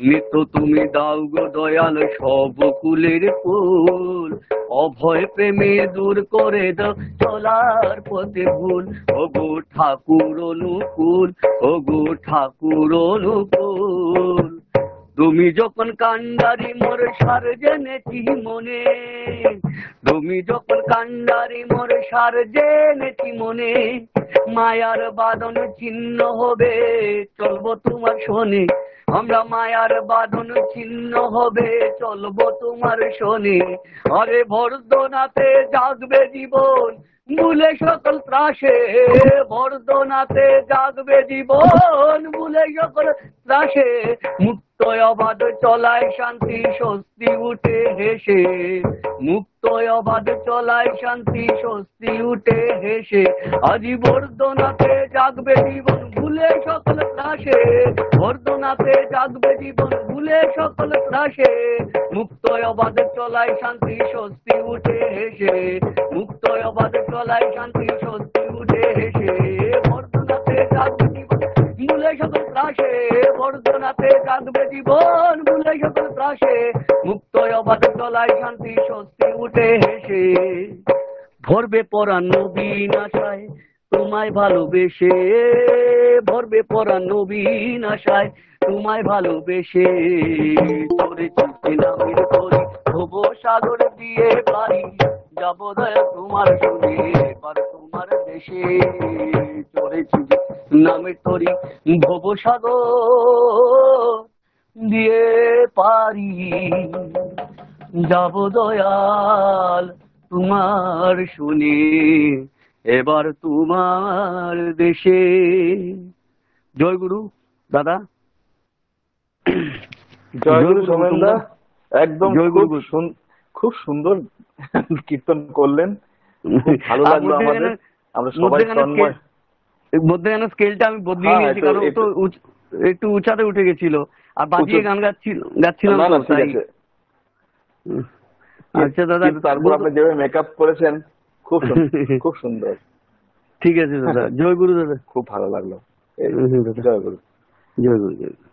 নিত্য তুমি দাও গো দয়াল সব কুলের কুল, অভয় প্রেমে দূর করে দাও চলার পথে ভুল। ওগো ঠাকুর অনুকূল, ওগো ঠাকুর অনুকূল, তুমি যখন কান্ডারি মোর সার জেনেছি মনে, তুমি যখন কান্ডারি মোর সার জেনেছি মনে। মায়ার বাঁধন ছিন্ন হবে চলবো তোমার শোনে, আমরা মায়ার বাঁধন ছিন্ন হবে চলবো তোমার শোনে। আরে বর্ধনাতে জাগবে জীবন ভুলে সকল ত্রাসে, বর্ধনাতে জাগবে জীবন ভুলে সকল ত্রাসে। মুক্ত অবাধ চলায় শান্তি স্বস্তি উঠে হেসে, মুক্ত অবাধ চলায় শান্তি স্বস্তি উঠে হেসে। আজি বর্ধনাতে জাগবে জীবন ভুলে সকল ত্রাসে, বর্ধনাতে জাগবে জীবন ভুলে সকল ত্রাসে। মুক্ত অবাধ চলায় শান্তি স্বস্তি উঠে হেসে, মুক্ত অবাধ চলায় শান্তি স্বস্তি উঠে হেসে। বর্ধনাতে জাগবে জীবন ভুলে সকল ত্রাসে, বর্ধনাতে জাগবে জীবন ভুলে সকল ত্রাসে। মুক্ত অবাধ চলায় শান্তি স্বস্তি উঠে হেসে। ভরবে পরাণ নবীন আশায় তোমায় ভালোবেসে, ভরবে পরাণ নবীন আশায় তোমায় ভালোবেসে। চড়েছি যে নামের তরি, ভব সাগর দিয়ে পারি, যাব দয়া তোমার শুনে এবার তোমার দেশে। চড়েছি যে নামের তরি, ভব সাগর দিয়ে পারি, যাব দয়াল তোমার শুনে এবার তোমার দেশে। জয় গুরু দাদা। জয় গুরু সৌমেন দা, একদম জয় খুব গুরু। খুব সুন্দর কীর্তন করলেন, খুব ভালো আর লাগলো আমাদের, আমরা সবাই তন্ময়। মধ্যখানে স্কেলটা আমি বদলিয়ে হ্যাঁ, নিয়েছি, কারণ তো একটু উঁচাতে উঠে গেছিল, আর বাজিয়ে গান গাচ্ছিলাম না না তো, ঠিক তাই। আছে। আচ্ছা দাদা, কিন্তু তারপর আপনি যেভাবে মেকআপ করেছেন খুব সুন্দর, খুব সুন্দর। ঠিক আছে দাদা, জয় গুরু দাদা। খুব ভালো লাগলো। দাদা জয় গুরু। জয় গুরু, জয় গুরু।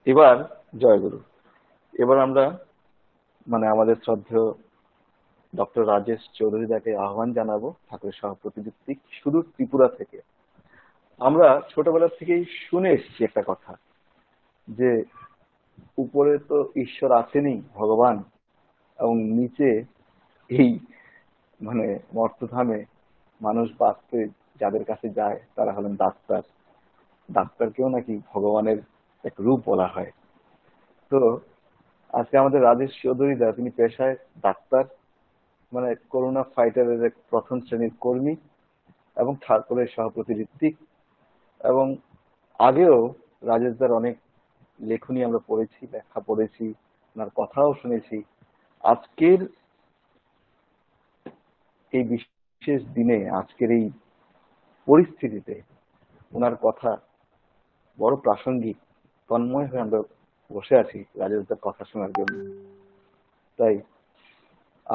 এবার জয় গুরু। এবার আমরা মানে আমাদের শ্রদ্ধেয় ডক্টর রাজেশ চৌধুরী দাকে আহ্বান জানাবো, ঠাকুরের সহপ্রতিনিধি সুদূর ত্রিপুরা থেকে। আমরা ছোটবেলা থেকেই শুনে এসেছি একটা কথা, যে উপরে তো ঈশ্বর আছেনই, ভগবান, এবং নিচে এই মানে মর্তধামে মানুষ বাঁচতে যাদের কাছে যায় তারা হলেন ডাক্তার। ডাক্তারকেও নাকি ভগবানের এক রূপ বলা হয়। তো আজকে আমাদের রাজেশ চৌধুরী দা, তিনি পেশায় ডাক্তার, মানে করোনা ফাইটারের এক প্রথম শ্রেণীর কর্মী এবং ঠাকুরের সহপ্রতিনিধি। এবং আগেও রাজেশ দার অনেক লেখনী আমরা পড়েছি, ব্যাখ্যা পড়েছি, ওনার কথাও শুনেছি। আজকের এই বিশেষ দিনে, আজকের এই পরিস্থিতিতে ওনার কথা বড় প্রাসঙ্গিক। তন্ময় হয়ে আমরা বসে আছি রাজেশ দার কথা শোনার জন্য। তাই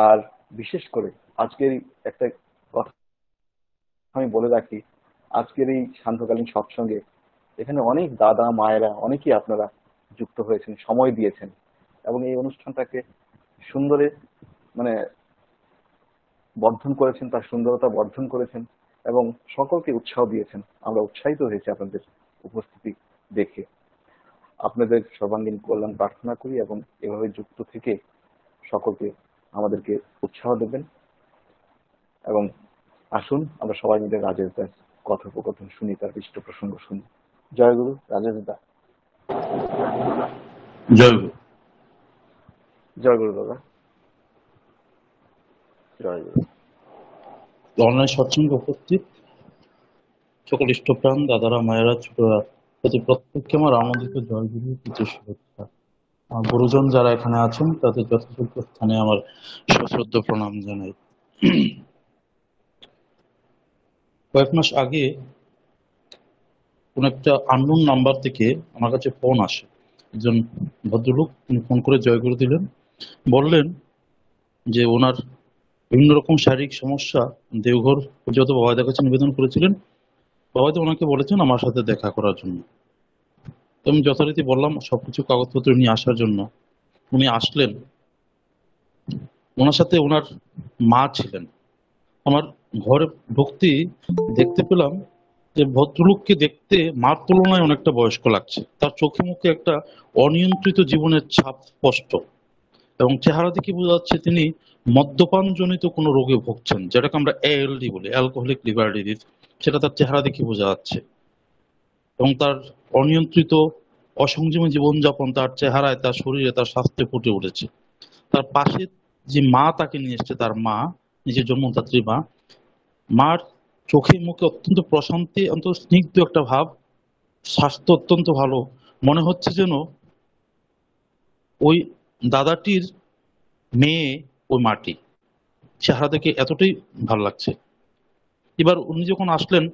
আর বিশেষ করে আজকের একটা কথা আমি বলে রাখি, আজকের এই শান্তকালীন সৎসঙ্গে এখানে অনেক দাদা মায়েরা অনেকেই আপনারা যুক্ত হয়েছেন, সময় দিয়েছেন এবং এই অনুষ্ঠানটাকে সুন্দরে মানে বর্ধন করেছেন, তার সুন্দরতা বর্ধন করেছেন এবং সকলকে উৎসাহ দিয়েছেন। আমরা উৎসাহিত হয়েছি আপনাদের উপস্থিতি দেখে। আপনাদের সর্বাঙ্গীন কল্যাণ প্রার্থনা করি এবং এভাবে যুক্ত থেকে সকলকে আমাদেরকে উৎসাহ দেবেন। এবং আসুন আমরা সবাই মিলে রাজেশ দাস কথোপকথন শুনি, তার ইষ্ট প্রসঙ্গ শুনি। জয় গুরু রাজেশ দা। জয় গুরু। জয় গুরু দাদা। জয় গুরু। অনলাইন সৎসঙ্গে উপস্থিত সকল ইষ্টপ্রাণ দাদারা, মায়েরা, ছোটরা, প্রত্যেককে আমার আনন্দিত জয় গুরু, কিছু শুভেচ্ছা। আমার গুরুজন যারা এখানে আছেন তাদের যথাযোগ্য স্থানে আমার সশ্রদ্ধ প্রণাম জানাই। কয়েক মাস আগে কোন একটা আননোন নাম্বার থেকে আমার কাছে ফোন আসে। একজন ভদ্রলোক তিনি ফোন করে জয়গুরু দিলেন, বললেন যে ওনার বিভিন্ন রকম শারীরিক সমস্যা, দেওঘর পর্যন্ত বাবাইদের কাছে নিবেদন করেছিলেন। বাবাইদা ওনাকে বলেছেন আমার সাথে দেখা করার জন্য। তো আমি যথারীতি বললাম সবকিছু কাগজপত্র নিয়ে আসার জন্য। উনি আসলেন, ওনার সাথে ওনার মা ছিলেন। আমার ঘরে ঢুকতেই দেখতে পেলাম যে ভদ্রলোককে দেখতে মার তুলনায় অনেকটা বয়স্ক লাগছে। তার চোখে মুখে একটা অনিয়ন্ত্রিত জীবনের ছাপ স্পষ্ট, এবং চেহারা দেখে বোঝা যাচ্ছে তিনি মদ্যপান জনিত কোনো রোগে ভুগছেন, যেটাকে আমরা এএলডি বলি, অ্যালকোহলিক লিভার ডিজিজ। সেটা তার চেহারা দেখে বোঝা যাচ্ছে। এবং তার অনিয়ন্ত্রিত অসংযমী জীবনযাপন তার চেহারায়, তার শরীরে, তার স্বাস্থ্যে ফুটে উঠেছে। তার পাশে যে মা তাকে নিয়ে এসছে, তার মা, নিজের জন্মদাত্রী মা, মার চোখে মুখে অত্যন্ত প্রশান্তি, অত্যন্ত স্নিগ্ধ একটা ভাব, স্বাস্থ্য অত্যন্ত ভালো। মনে হচ্ছে যেন ওই দাদাটির মেয়ে ওই মাটি। চেহারা দেখে এতটাই ভালো লাগছে। এবার উনি যখন আসলেন,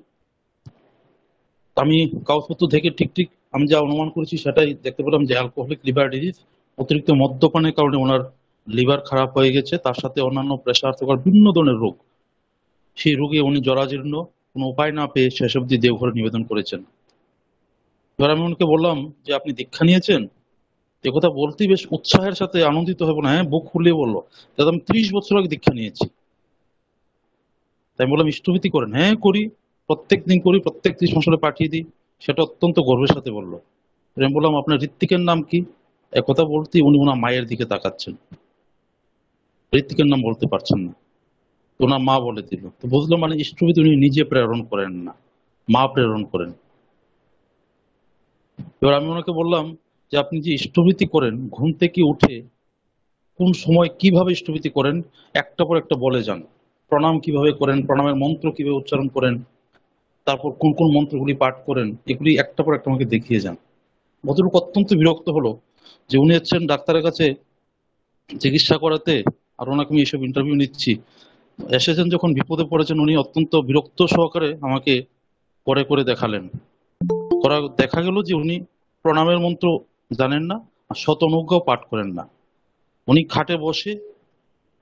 আমি কাগজপত্র দেখে ঠিক ঠিক আমি যা অনুমান করেছি সেটাই দেখতে পেলাম যে অ্যালকোহলিক লিভার ডিজিজ, অতিরিক্ত মদ্যপানের কারণে ওনার লিভার খারাপ হয়ে গেছে, তার সাথে অন্যান্য প্রেশার সুগার, বিভিন্ন ধরনের রোগ। সেই রোগে উনি জরাজীর্ণ, কোনো উপায় না পেয়ে শেষ অবধি দেওঘরে নিবেদন করেছেন। এবার আমি ওনাকে বললাম যে আপনি দীক্ষা নিয়েছেন? এ কথা বলতেই বেশ উৎসাহের সাথে আনন্দিত হবো না, হ্যাঁ, বুক খুলিয়ে বললো, দাদা আমি 30 বছর আগে দীক্ষা নিয়েছি। তাই বললাম ইষ্টভীতি করেন? হ্যাঁ করি, প্রত্যেক দিন করি, প্রত্যেক দিন সংসারে পাঠিয়ে দিই। সেটা অত্যন্ত গর্বের সাথে বললো। আমি বললাম আপনার ঋত্বিকের নাম কি? একথা বলতেই উনি ওনার মায়ের দিকে তাকাচ্ছেন, ঋত্বিকের নাম বলতে পারছেন না। ওনার মা বলে দিল। তো বুঝলাম মানে ইষ্টভীতি উনি নিজে প্রেরণ করেন না, মা প্রেরণ করেন। এবার আমি ওনাকে বললাম যে আপনি যে ইষ্টভীতি করেন, ঘুম থেকে উঠে কোন সময় কিভাবে ইষ্টভীতি করেন একটা পর একটা বলে যান। প্রণাম কিভাবে করেন, প্রণামের মন্ত্র কিভাবে উচ্চারণ করেন, তারপর কোন কোন মন্ত্রগুলি পাঠ করেন, এগুলি একটা পর একটা আমাকে দেখিয়ে যান। ভদ্রলোক অত্যন্ত বিরক্ত হলো যে উনি হচ্ছেন ডাক্তারের কাছে চিকিৎসা করাতে, আর ওনাকে আমি এইসব ইন্টারভিউ নিচ্ছি, এসেছেন যখন বিপদে পড়েছেন উনি অত্যন্ত বিরক্ত সহকারে আমাকে পরে করে দেখালেন। দেখা গেল যে উনি প্রণামের মন্ত্র জানেন না আর শতনুজ্ঞাও পাঠ করেন না। উনি খাটে বসে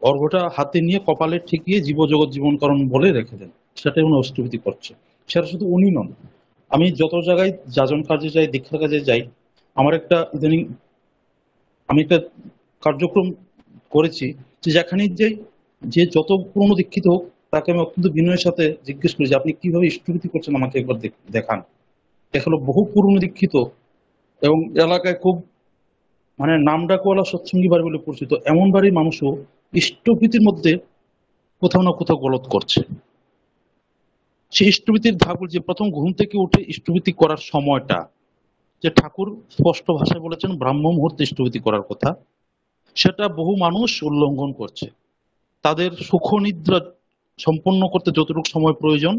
অর্ঘ্যটা হাতে নিয়ে কপালে ঠেকিয়ে জীবজগৎ জীবন কারণ বলে রেখে দেন, সেটাই উনি অষ্টভীতি করছে। সেটা শুধু উনি নন, আমি যত জায়গায় যাজন কাজে যাই, দীক্ষার কাজে যাই, আমার একটা ইদানিং আমি একটা কার্যক্রম করেছি যে যেখানেই যাই, যে যত পুরনো দীক্ষিত হোক তাকে আমি অত্যন্ত বিনয়ের সাথে জিজ্ঞেস করি যে আপনি কিভাবে ইষ্টভীতি করছেন আমাকে একবার দেখান। এগুলো বহু পুরনো দীক্ষিত এবং এলাকায় খুব মানে নামডাকওয়ালা সৎসঙ্গী বাড়ি বলে পরিচিত এমন বাড়ির মানুষও ইষ্টভীতির মধ্যে কোথাও না কোথাও গলত করছে। সেই ইষ্টভীতির ধাপগুলো যে প্রথম ঘুম থেকে উঠে ইষ্টভীতি করার সময়টা, যে ঠাকুর স্পষ্ট ভাষায় বলেছেন ব্রাহ্ম মুহূর্তে ইষ্টভীতি করার কথা, সেটা বহু মানুষ উল্লঙ্ঘন করছে। তাদের সুখ নিদ্রা সম্পন্ন করতে যতটুকু সময় প্রয়োজন,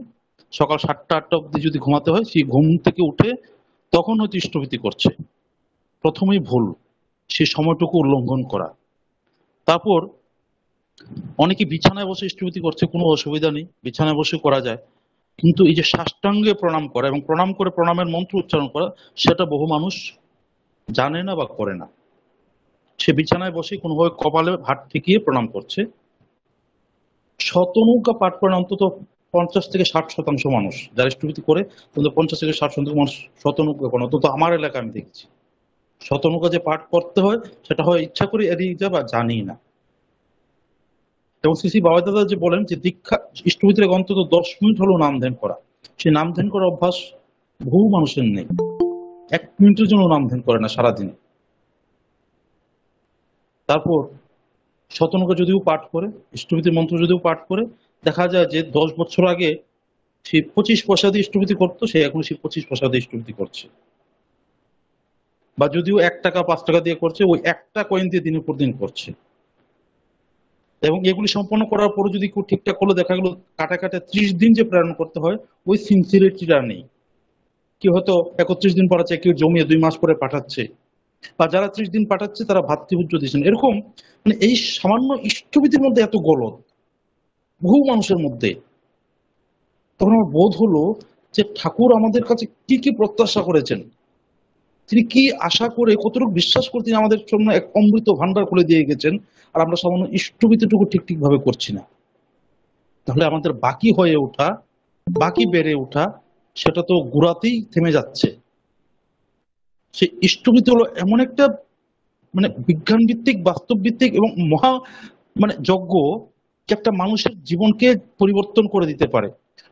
সকাল 7টা-8টা অব্দি যদি ঘুমাতে হয়, সেই ঘুম থেকে উঠে তখন হয়তো ইষ্টভীতি করছে। প্রথমেই ভুল সেই সময়টুকু উল্লঙ্ঘন করা। তারপর অনেকে বিছানায় বসে ইষ্টভীতি করছে, কোনো অসুবিধা নেই, বিছানায় বসে করা যায়, কিন্তু এই যে সাষ্টাঙ্গে প্রণাম করা এবং প্রণাম করে প্রণামের মন্ত্র উচ্চারণ করা, সেটা বহু মানুষ জানে না বা করে না। সে বিছানায় বসে কোনোভাবে কপালে হাত ঠেকিয়ে প্রণাম করছে। শতনুজ্ঞা পাঠ করেন অন্তত 50 থেকে 60% মানুষ যারা ইষ্টভীতি করে, কিন্তু 50 থেকে 60% মানুষ শতনুজ্ঞা করেন, অন্তত আমার এলাকায় আমি দেখছি। শতনুজ্ঞা যে পাঠ করতে হয় সেটা হয় ইচ্ছা করে এড়িয়ে যা বা জানি না। এবং শ্রী শ্রী বাবা দাদা যে বলেন যে দীক্ষা ইষ্টভীতির আগে অন্তত 10 মিনিট হলেও নাম ধ্যান করা, সেই নাম ধ্যান করার অভ্যাস বহু মানুষের নেই। 1 মিনিটের জন্য নাম ধ্যান করে না সারাদিনে। তারপর শতনুজ্ঞা যদিও পাঠ করে, ইষ্টভীতির মন্ত্র যদিও পাঠ করে, দেখা যায় যে 10 বছর আগে সে 25 পয়সা দিয়ে ইষ্টভীতি করতো, সে এখন সে 25 পয়সা দিয়ে ইষ্টভীতি করছে। বা যদিও 1 টাকা 5 টাকা দিয়ে করছে, ওই একটা কয়েন দিয়ে দিনের পর দিন করছে। এবং এগুলি সম্পন্ন করার পরে যদি কেউ ঠিকঠাক করলে দেখা গেল কাটা কাটা 30 দিন যে প্রেরণ করতে হয়, ওই সিনসিয়ারিটিটা নেই। কেউ হয়তো 31 দিন পাঠাচ্ছে, কেউ জমিয়ে 2 মাস পরে পাঠাচ্ছে, বা যারা 30 দিন পাঠাচ্ছে তারা ভাতৃভুজ দিচ্ছেন। এরকম মানে এই সামান্য ইষ্টভীতির মধ্যে এত গলদ বহু মানুষের মধ্যে। তখন আমার বোধ হলো যে ঠাকুর আমাদের কাছে কি কি প্রত্যাশা করেছেন, তিনি কি আশা করে কতটুকু বিশ্বাস করে তিনি আমাদের জন্য এক অমৃত ভান্ডার খুলে দিয়ে গেছেন, আর আমরা সামান্য ইষ্টভীতিটুকু ঠিক ভাবে করছি না। তাহলে আমাদের বাকি হয়ে ওঠা, বাকি বেড়ে ওঠা, সেটা তো গোড়াতেই থেমে যাচ্ছে। সেই ইষ্টভীতি হলো এমন একটা মানে বিজ্ঞান ভিত্তিক, বাস্তব ভিত্তিক এবং মহা মানে যজ্ঞ, যে একটা মানুষের জীবনকে পরিবর্তন করে দিতে পারে।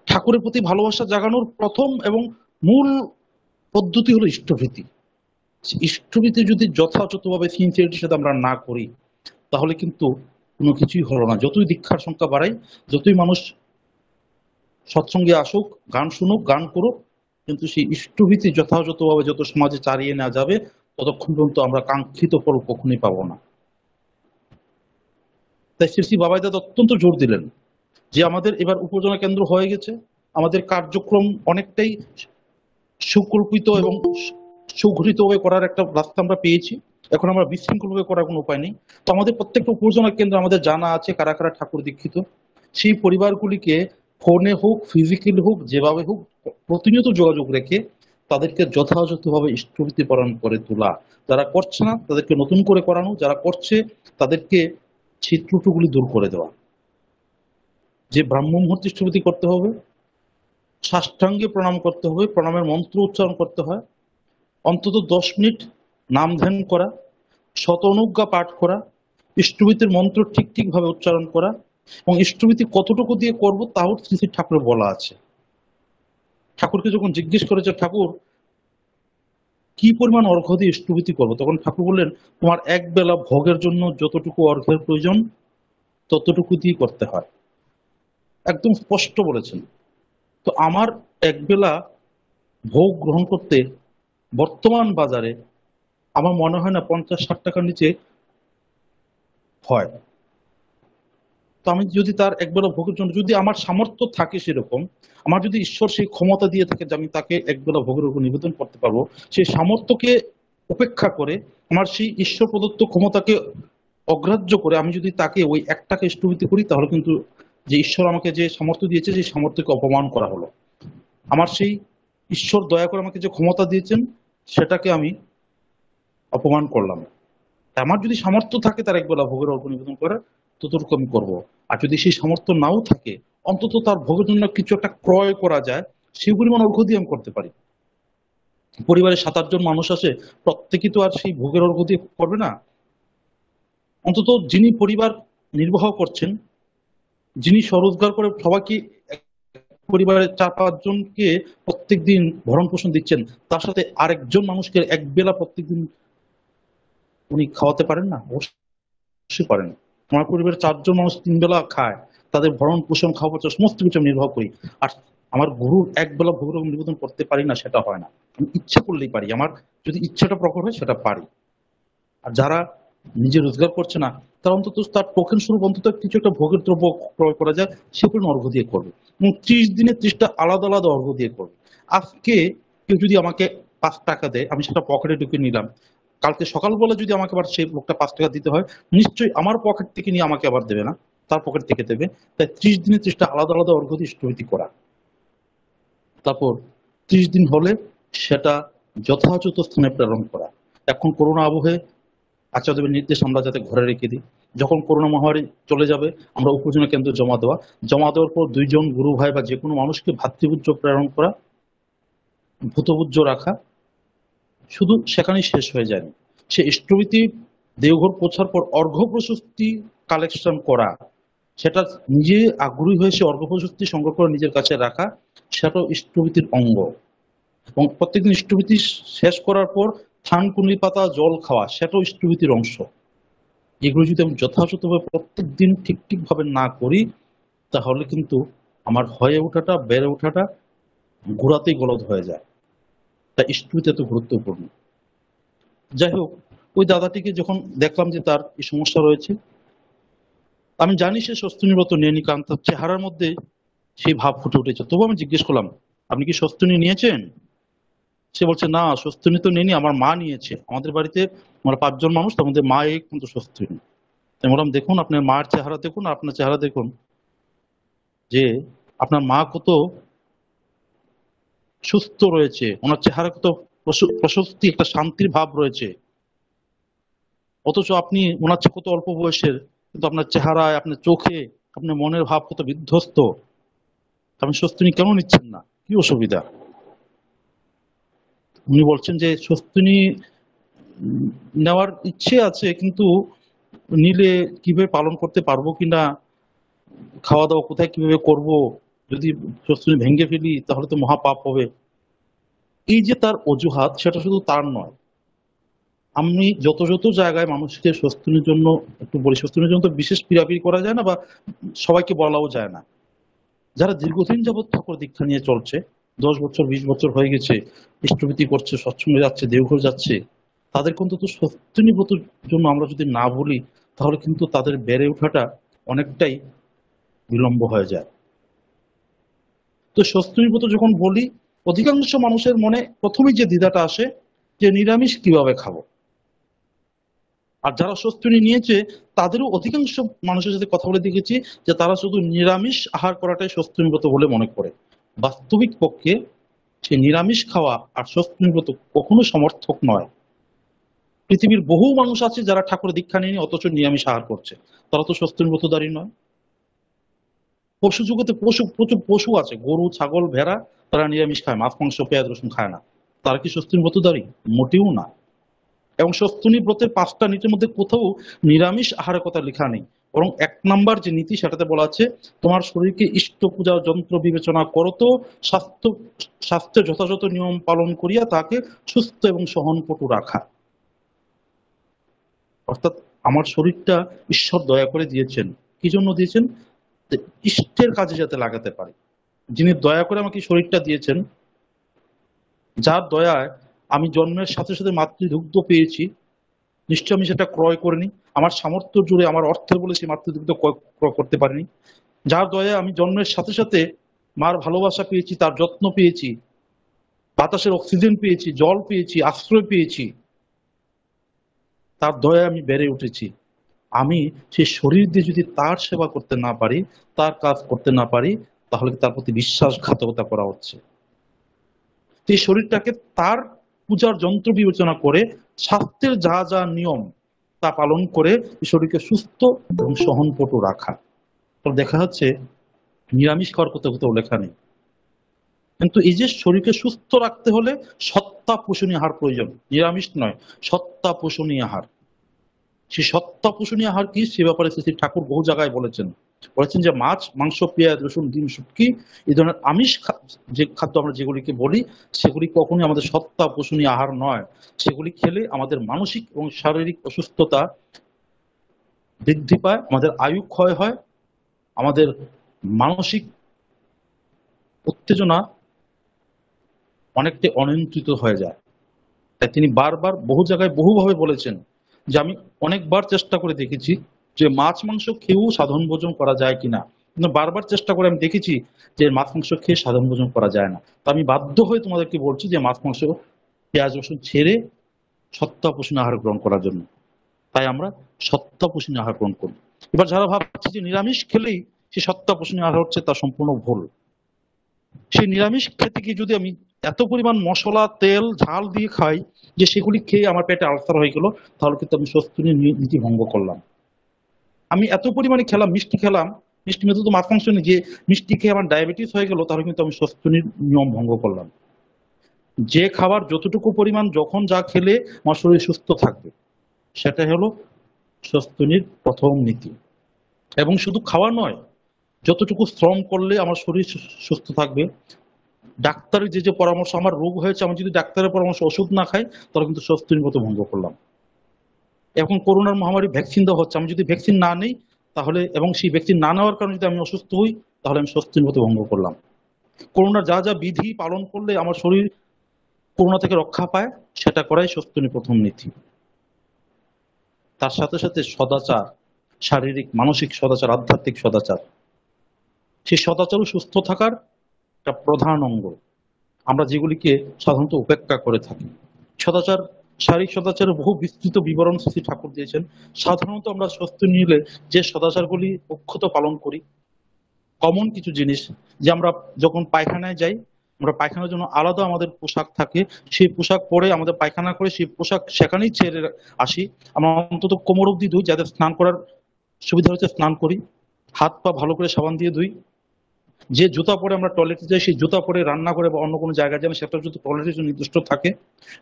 ঠাকুরের প্রতি ভালোবাসা জাগানোর প্রথম এবং মূল পদ্ধতি হলো ইষ্টভীতি। ইষ্টভীতি যদি যথাযথভাবে সিনসিয়ারিটির সাথে আমরা না করি, তাহলে কিন্তু কোনো কিছুই হলো না। যতই দীক্ষার সংখ্যা বাড়াই, যতই মানুষ সৎসঙ্গে আসুক, গান শুনুক, গান করুক, কিন্তু সেই ইষ্টভীতি যথাযথভাবে যত সমাজে চালিয়ে নেওয়া যাবে, ততক্ষণ পর্যন্ত আমরা কাঙ্ক্ষিত ফল কখনোই পাবো না। তাই শ্রী শ্রী বাবাই দাদা অত্যন্ত জোর দিলেন যে আমাদের এবার উপজনা কেন্দ্র হয়ে গেছে, আমাদের কার্যক্রম অনেকটাই সুকল্পিত এবং সুগঠিতভাবে করার একটা রাস্তা আমরা পেয়েছি। এখন আমরা বিশৃঙ্খলভাবে করার কোনো উপায় নেই। তো আমাদের প্রত্যেকটা উপজনা কেন্দ্র আমাদের জানা আছে কারা কারা ঠাকুর দীক্ষিত। সেই পরিবারগুলিকে ফোনে হোক, ফিজিক্যালি হোক, যেভাবে হোক প্রতিনিয়ত যোগাযোগ রেখে তাদেরকে যথাযথভাবে ইষ্টভীতি পালন করে তোলা। যারা করছে না তাদেরকে নতুন করে করানো, যারা করছে তাদেরকে সেই ত্রুটিগুলি দূর করে দেওয়া। যে ব্রাহ্ম মুহূর্তে ইষ্টভীতি করতে হবে, সাষ্টাঙ্গে প্রণাম করতে হবে, প্রণামের মন্ত্র উচ্চারণ করতে হয়, অন্তত 10 মিনিট নাম ধ্যান করা, শতনুজ্ঞা পাঠ করা, ইষ্টভীতির মন্ত্র ঠিকভাবে উচ্চারণ করা, এবং ইষ্টভীতি কতটুকু দিয়ে করব তাও শ্রী শ্রী ঠাকুরের বলা আছে। ঠাকুরকে যখন জিজ্ঞেস করেছে ঠাকুর কি পরিমাণ অর্ঘ্য দিয়ে ইষ্টভীতি করবো, তখন ঠাকুর বললেন তোমার এক বেলা ভোগের জন্য যতটুকু অর্ঘ্যের প্রয়োজন ততটুকু দিয়ে করতে হয়, একদম স্পষ্ট বলেছেন। তো আমার একবেলা ভোগ গ্রহণ করতে বর্তমান বাজারে আমার মনে হয় না 50-60 টাকার নিচে হয়। তো আমি যদি তার একবেলা ভোগের জন্য যদি আমার সামর্থ্য থাকে, সেরকম আমার যদি ঈশ্বর সেই ক্ষমতা দিয়ে থাকে যে আমি তাকে একবেলা ভোগের উপর নিবেদন করতে পারবো, সেই সামর্থ্যকে উপেক্ষা করে আমার সেই ঈশ্বর প্রদত্ত ক্ষমতাকে অগ্রাহ্য করে আমি যদি তাকে ওই একটাকে স্থগিত করি, তাহলে কিন্তু যে ঈশ্বর আমাকে যে সামর্থ্য দিয়েছে, সেই সামর্থ্যকে অপমান করা হলো। আমার সেই ঈশ্বর দয়া করে আমাকে যে ক্ষমতা দিয়েছেন, সেটাকে আমি অপমান করলাম। আমার যদি সামর্থ্য থাকে তার একবেলা ভোগের অর্ঘ্য নিবেদন করার, ততটুকু আমি করবো। আর যদি সেই সামর্থ্য নাও থাকে, অন্তত তার ভোগের জন্য কিছু একটা ক্রয় করা যায়, সেই পরিমাণ অর্ঘ্য দিয়ে আমি করতে পারি। পরিবারে 7-8 জন মানুষ আছে, প্রত্যেকেই তো আর সেই ভোগের অর্ঘ্য দিয়ে করবে না। অন্তত যিনি পরিবার নির্বাহ করছেন, যিনি স্বরোজগার করে সবাইকে, পরিবারের 4-5 জনকে প্রত্যেকদিন ভরণ পোষণ দিচ্ছেন, তার সাথে আরেকজন মানুষকে একবেলা প্রত্যেকদিন উনি খাওয়াতে পারেন না? অবশ্যই পারেন। আমার পরিবারের 4 জন মানুষ 3 বেলা খায়, তাদের ভরণ পোষণ খাওয়া খরচা সমস্ত কিছু আমি নির্বাহ করি। আর আমার গুরুর একবেলা ভোগের নিবেদন করতে পারি না, সেটা হয় না। আমি ইচ্ছা করলেই পারি, আমার যদি ইচ্ছাটা প্রকট হয় সেটা পারি। আর যারা নিজে রোজগার করছে না, তার অন্তত তার টোকেন স্বরূপ অন্তত কিছু একটা ভোগের দ্রব্য ক্রয় করা যায়, সে পরিমাণ অর্ঘ্য দিয়ে করবে। এবং 30 দিনে 30টা আলাদা আলাদা অর্ঘ্য দিয়ে করবে। আজকে কেউ যদি আমাকে 5 টাকা দেয়, আমি সেটা পকেটে ঢুকে নিলাম, কালকে সকালবেলা যদি আমাকে আবার সেই লোকটা 5 টাকা দিতে হয়, নিশ্চয়ই আমার পকেট থেকে নিয়ে আমাকে আবার দেবে না, তার পকেট থেকে দেবে। তাই 30 দিনে 30টা আলাদা আলাদা অর্ঘ্য দিয়ে স্থগিত করা। তারপর 30 দিন হলে সেটা যথাযথ স্থানে প্রেরণ করা। এখন করোনা আবহে আচার্যদেবের নির্দেশ আমরা যাতে ঘরে রেখে দিই, যখন করোনা মহামারী চলে যাবে আমরা উপজেলা কেন্দ্রে জমা দেওয়ার পর 2 জন গুরু ভাই বা যে কোনো মানুষকে ভাতৃপূজ্য প্রেরণ করা, ভূতপূজ্য রাখা, শুধু সেখানেই শেষ হয়ে যায়নি। সে ইষ্টভীতি দেওঘর পৌঁছার পর অর্ঘ্য প্রশস্তি কালেকশন করা, সেটা নিজে আগ্রহী হয়ে সে অর্ঘ্য প্রশস্তি সংগ্রহ করে নিজের কাছে রাখা, সেটাও ইষ্টভীতির অঙ্গ। এবং প্রত্যেকদিন ইষ্টভীতি শেষ করার পর থান কুণ্ডলি পাতা জল খাওয়া, সেটাও ইষ্টভীতির অংশ। এগুলো যদি আমি যথাযথভাবে প্রত্যেকদিন ঠিক ভাবে না করি, তাহলে কিন্তু আমার হয়ে ওঠাটা, বেড়ে ওঠাটা গোড়াতেই গলদ হয়ে যায়। তা ইষ্টভীতি এত গুরুত্বপূর্ণ। যাই হোক, ওই দাদাটিকে যখন দেখলাম যে তার এই সমস্যা রয়েছে, আমি জানি সে স্বস্তিনীব্রত নেয়নি, কারণ তার চেহারার মধ্যে সেই ভাব ফুটে উঠেছে। তবু আমি জিজ্ঞেস করলাম, আপনি কি স্বস্তিনী নিয়েছেন? সে বলছে, না স্বস্তিনী তো নেয়নি, আমার মা নিয়েছে। আমাদের বাড়িতে আমরা 5 জন মানুষ, তার মধ্যে মা কিন্তু স্বস্তিনী। আমি বললাম, দেখুন আপনার মায়ের চেহারা দেখুন আর আপনার চেহারা দেখুন, যে আপনার মা কত সুস্থ রয়েছে, ওনার চেহারা কত প্রশস্তি, একটা শান্তির ভাব রয়েছে। অথচ আপনি ওনার চেয়ে কত অল্প বয়সের, কিন্তু আপনার চেহারায়, আপনার চোখে, আপনার মনের ভাব কত বিধ্বস্ত। আপনি স্বস্তিনী কেন নিচ্ছেন না? কি অসুবিধা? উনি বলছেন যে স্বস্তিনী নেওয়ার ইচ্ছে আছে, কিন্তু নিলে কিভাবে পালন করতে পারবো কিনা, খাওয়া দাওয়া কোথায় কিভাবে করব, যদি স্বস্তিনী ভেঙে ফেলি তাহলে তো মহাপাপ হবে। এই যে তার অজুহাত, সেটা শুধু তার নয়। আমি যত জায়গায় মানুষকে স্বস্তিনের জন্য একটু বলি, স্বস্তিনের জন্য তো বিশেষ পীড়াপিড়ি করা যায় না, বা সবাইকে বলাও যায় না। যারা দীর্ঘদিন যাবৎ ঠাকুর দীক্ষা নিয়ে চলছে, 10 বছর 20 বছর হয়ে গেছে, ইষ্টভীতি করছে, সৎসঙ্গে যাচ্ছে, দেওঘর যাচ্ছে, তাদের কিন্তু স্বস্তিনী ব্রতের জন্য আমরা যদি না বলি, তাহলে কিন্তু তাদের বেড়ে ওঠাটা অনেকটাই বিলম্ব হয়ে যায়। তো স্বস্তিনী ব্রত যখন বলি, অধিকাংশ মানুষের মনে প্রথমেই যে দ্বিধাটা আসে, যে নিরামিষ কিভাবে খাবো। আর যারা স্বস্তিনী নিয়েছে, তাদেরও অধিকাংশ মানুষের সাথে কথা বলে দেখেছি যে তারা শুধু নিরামিষ আহার করাটাই স্বস্তিনী ব্রত বলে মনে করে। বাস্তবিক পক্ষে সে নিরামিষ খাওয়া আর স্বস্তিনী ব্রত কখনো সমর্থক নয়। পৃথিবীর বহু মানুষ আছে যারা ঠাকুর দীক্ষা নিয়ে অথচ নিরামিষ আহার করছে, তারা তো স্বস্তিনী ব্রতধারী নয়। পশু জগতে প্রচুর পশু আছে, গরু, ছাগল, ভেড়া, তারা নিরামিষ খায়, মাছ, মাংস, পেঁয়াজ, রসুন খায় না। তারা কি স্বস্তিনী ব্রতধারী? মোটেও না। এবং স্বস্তিনী ব্রতের 5টা নীতির মধ্যে কোথাও নিরামিষ আহারের কথা লেখা নেই, বরং 1 নাম্বার যে নীতি, সেটাতে বলা আছে, তোমার শরীরকে ইষ্ট পূজা যন্ত্র বিবেচনা করো তো, স্বাস্থ্যের যথাযথ নিয়ম পালন করিয়া তাকে সুস্থ এবং সহনপটু রাখা। অর্থাৎ আমার শরীরটা ঈশ্বর দয়া করে দিয়েছেন। কি জন্য দিয়েছেন? ইষ্টের কাজে যাতে লাগাতে পারে। যিনি দয়া করে আমাকে শরীরটা দিয়েছেন, যার দয়ায় আমি জন্মের সাথে সাথে মাতৃদুগ্ধ পেয়েছি, নিশ্চয় আমি সেটা ক্রয় করিনি, আমার সামর্থ্য জুড়ে, আমার অর্থের বলে সেই মাতৃদুগ্ধ ক্রয় করতে পারিনি। যার দয়ায় আমি জন্মের সাথে সাথে মার ভালোবাসা পেয়েছি, তার যত্ন পেয়েছি, বাতাসের অক্সিজেন পেয়েছি, জল পেয়েছি, আশ্রয় পেয়েছি, তার দয়ায় আমি বেড়ে উঠেছি। আমি সেই শরীর দিয়ে যদি তার সেবা করতে না পারি, তার কাজ করতে না পারি, তাহলে তার প্রতি বিশ্বাসঘাতকতা করা হচ্ছে। এই শরীরটাকে তার পূজার যন্ত্র বিবেচনা করে স্বাস্থ্যের যা যা নিয়ম তা পালন করে এই শরীরকে সুস্থ এবং সহনপটু রাখা। তো দেখা যাচ্ছে নিরামিষ খাওয়ার কোথাও কোথাও লেখা নেই, কিন্তু এই যে শরীরকে সুস্থ রাখতে হলে সত্তা পোষণী আহার প্রয়োজন, নিরামিষ নয়, সত্তা পোষণী আহার। সেই সত্তা পোষণী আহার কি, সে ব্যাপারে শ্রী ঠাকুর বহু জায়গায় বলেছেন যে মাছ, মাংস, পেঁয়াজ, রসুন, ডিম, শুটকি এই ধরনের আমিষ যে খাদ্য আমরা যেগুলিকে বলি, সেগুলি কখনোই আমাদের সত্তা পোষণী আহার নয়। সেগুলি খেলে আমাদের মানসিক এবং শারীরিক অসুস্থতা বৃদ্ধি পায়, আমাদের আয়ু ক্ষয় হয়, আমাদের মানসিক উত্তেজনা অনেকটা অনিয়ন্ত্রিত হয়ে যায়। তাই তিনি বারবার বহু জায়গায় বহুভাবে বলেছেন যে আমি অনেকবার চেষ্টা করে দেখেছি যে মাছ মাংস খেয়েও সাধারণ ভোজন করা যায় কিনা, কিন্তু বারবার চেষ্টা করে আমি দেখেছি যে মাছ মাংস খেয়ে সাধারণ ভোজন করা যায় না। তো আমি বাধ্য হয়ে তোমাদেরকে বলছি যে মাছ মাংস, পেঁয়াজ, রসুন ছেড়ে সত্তা পোষণী আহার গ্রহণ করার জন্য। তাই আমরা সত্তা পোষণী আহার গ্রহণ করি। এবার যারা ভাবছে যে নিরামিষ খেলেই সে সত্তা পোষণী আহার হচ্ছে, তা সম্পূর্ণ ভুল। সেই নিরামিষ খেতে গিয়ে যদি আমি এত পরিমাণ মশলা, তেল, ঝাল দিয়ে খাই যে সেগুলি খেয়ে আমার পেটে আলসার হয়ে গেল, তাহলে কিন্তু আমি স্বস্তির নীতি ভঙ্গ করলাম। আমি এত পরিমাণে খেলাম, মিষ্টি খেলাম, মিষ্টি মেতে তো মাছ মাংস নেই, যে মিষ্টি খেয়ে আমার ডায়াবেটিস হয়ে গেল, তাহলে কিন্তু আমি স্বস্তির নিয়ম ভঙ্গ করলাম। যে খাবার যতটুকু পরিমাণ যখন যা খেলে আমার শরীর সুস্থ থাকবে, সেটা হলো স্বস্তির প্রথম নীতি। এবং শুধু খাওয়া নয়, যতটুকু শ্রম করলে আমার শরীর সুস্থ থাকবে। ডাক্তারের যে যে পরামর্শ, আমার রোগ হয়েছে, আমি যদি ডাক্তারের পরামর্শ ওষুধ না খাই, তাহলে কিন্তু স্বস্তির মতো ভঙ্গ করলাম। এখন করোনার মহামারী ভ্যাকসিন দেওয়া হচ্ছে, আমি যদি ভ্যাকসিন না নিই তাহলে, এবং সেই ভ্যাকসিন না নেওয়ার কারণে যদি আমি অসুস্থ হই, তাহলে আমি স্বস্তির মতো ভঙ্গ করলাম। করোনার যা যা বিধি পালন করলে আমার শরীর করোনা থেকে রক্ষা পায়, সেটা করাই স্বস্তির প্রথম নীতি। তার সাথে সাথে সদাচার, শারীরিক মানসিক সদাচার, আধ্যাত্মিক সদাচার, সেই সদাচারও সুস্থ থাকার একটা প্রধান অঙ্গ, আমরা যেগুলিকে সাধারণত উপেক্ষা করে থাকি। সদাচার, শারীরিক সদাচারের বহু বিস্তৃত বিবরণ শ্রী ঠাকুর দিয়েছেন। সাধারণত আমরা স্বস্তি নিলে যে সদাচারগুলি অক্ষত পালন করি, কমন কিছু জিনিস, যে আমরা যখন পায়খানায় যাই, আমরা পায়খানার জন্য আলাদা আমাদের পোশাক থাকে, সেই পোশাক পরে আমাদের পায়খানা করে সেই পোশাক সেখানেই ছেড়ে আসি। আমরা অন্তত কোমর অব্দি ধুই, যাদের স্নান করার সুবিধা হচ্ছে স্নান করি, হাত পা ভালো করে সাবান দিয়ে ধুই। যে জুতা পরে আমরা টয়লেটে যাই, সেই জুতা পরে রান্না করে বা অন্য কোনো জায়গায় যাই, সেটা যদি টয়লেটের জন্য নির্দিষ্ট থাকে।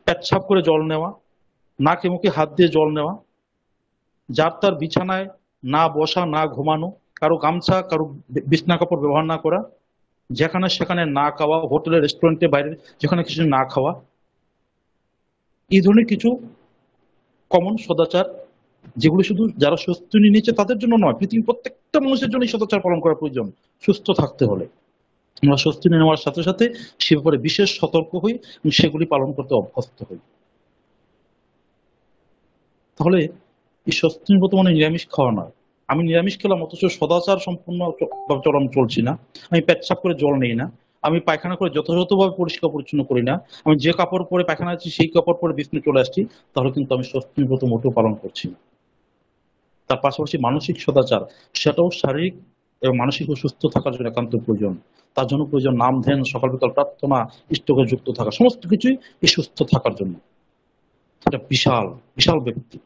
পেচ্ছাপ করে জল নেওয়া, নাকে মুখে হাত দিয়ে জল নেওয়া, যার তার বিছানায় না বসা, না ঘুমানো, কারো গামছা, কারো বিছনা কাপড় ব্যবহার না করা, যেখানে সেখানে না খাওয়া, হোটেলে, রেস্টুরেন্টে, বাইরে যেখানে কিছু না খাওয়া, এই ধরনের কিছু কমন সদাচার, যেগুলো শুধু যারা স্বস্তি নিয়েছে তাদের জন্য নয়, পৃথিবীর প্রত্যেকটা মানুষের জন্য এই সদাচার পালন করা প্রয়োজন সুস্থ থাকতে হলে। আমরা স্বস্তি নেওয়ার সাথে সাথে সে ব্যাপারে বিশেষ সতর্ক হই এবং সেগুলি পালন করতে অভ্যস্ত হই। তাহলে এই স্বস্তির মতো মানে নিরামিষ খাওয়া নয়। আমি নিরামিষ খেলাম অথচ সদাচার সম্পূর্ণ চলন চলছি না, আমি পেচ্ছাপ করে জল নেই না, আমি পায়খানা করে যথাযথভাবে পরিষ্কার পরিচ্ছন্ন করি না, আমি যে কাপড় পরে পায়খানা আছি সেই কাপড় পরে বিছানায় চলে আসছি, তাহলে কিন্তু আমি স্বস্তির মতো মোটেও পালন করছি না। তার পাশাপাশি মানসিক সদাচার, সেটাও শারীরিক এবং মানসিক সুস্থ থাকার জন্য একান্ত প্রয়োজন। তার জন্য প্রয়োজন নাম, ধ্যান, সকাল বিকাল প্রার্থনা, ইষ্টকে যুক্ত থাকা, সমস্ত কিছুই এই সুস্থ থাকার জন্য। এটা বিশাল বিশাল ব্যক্তি।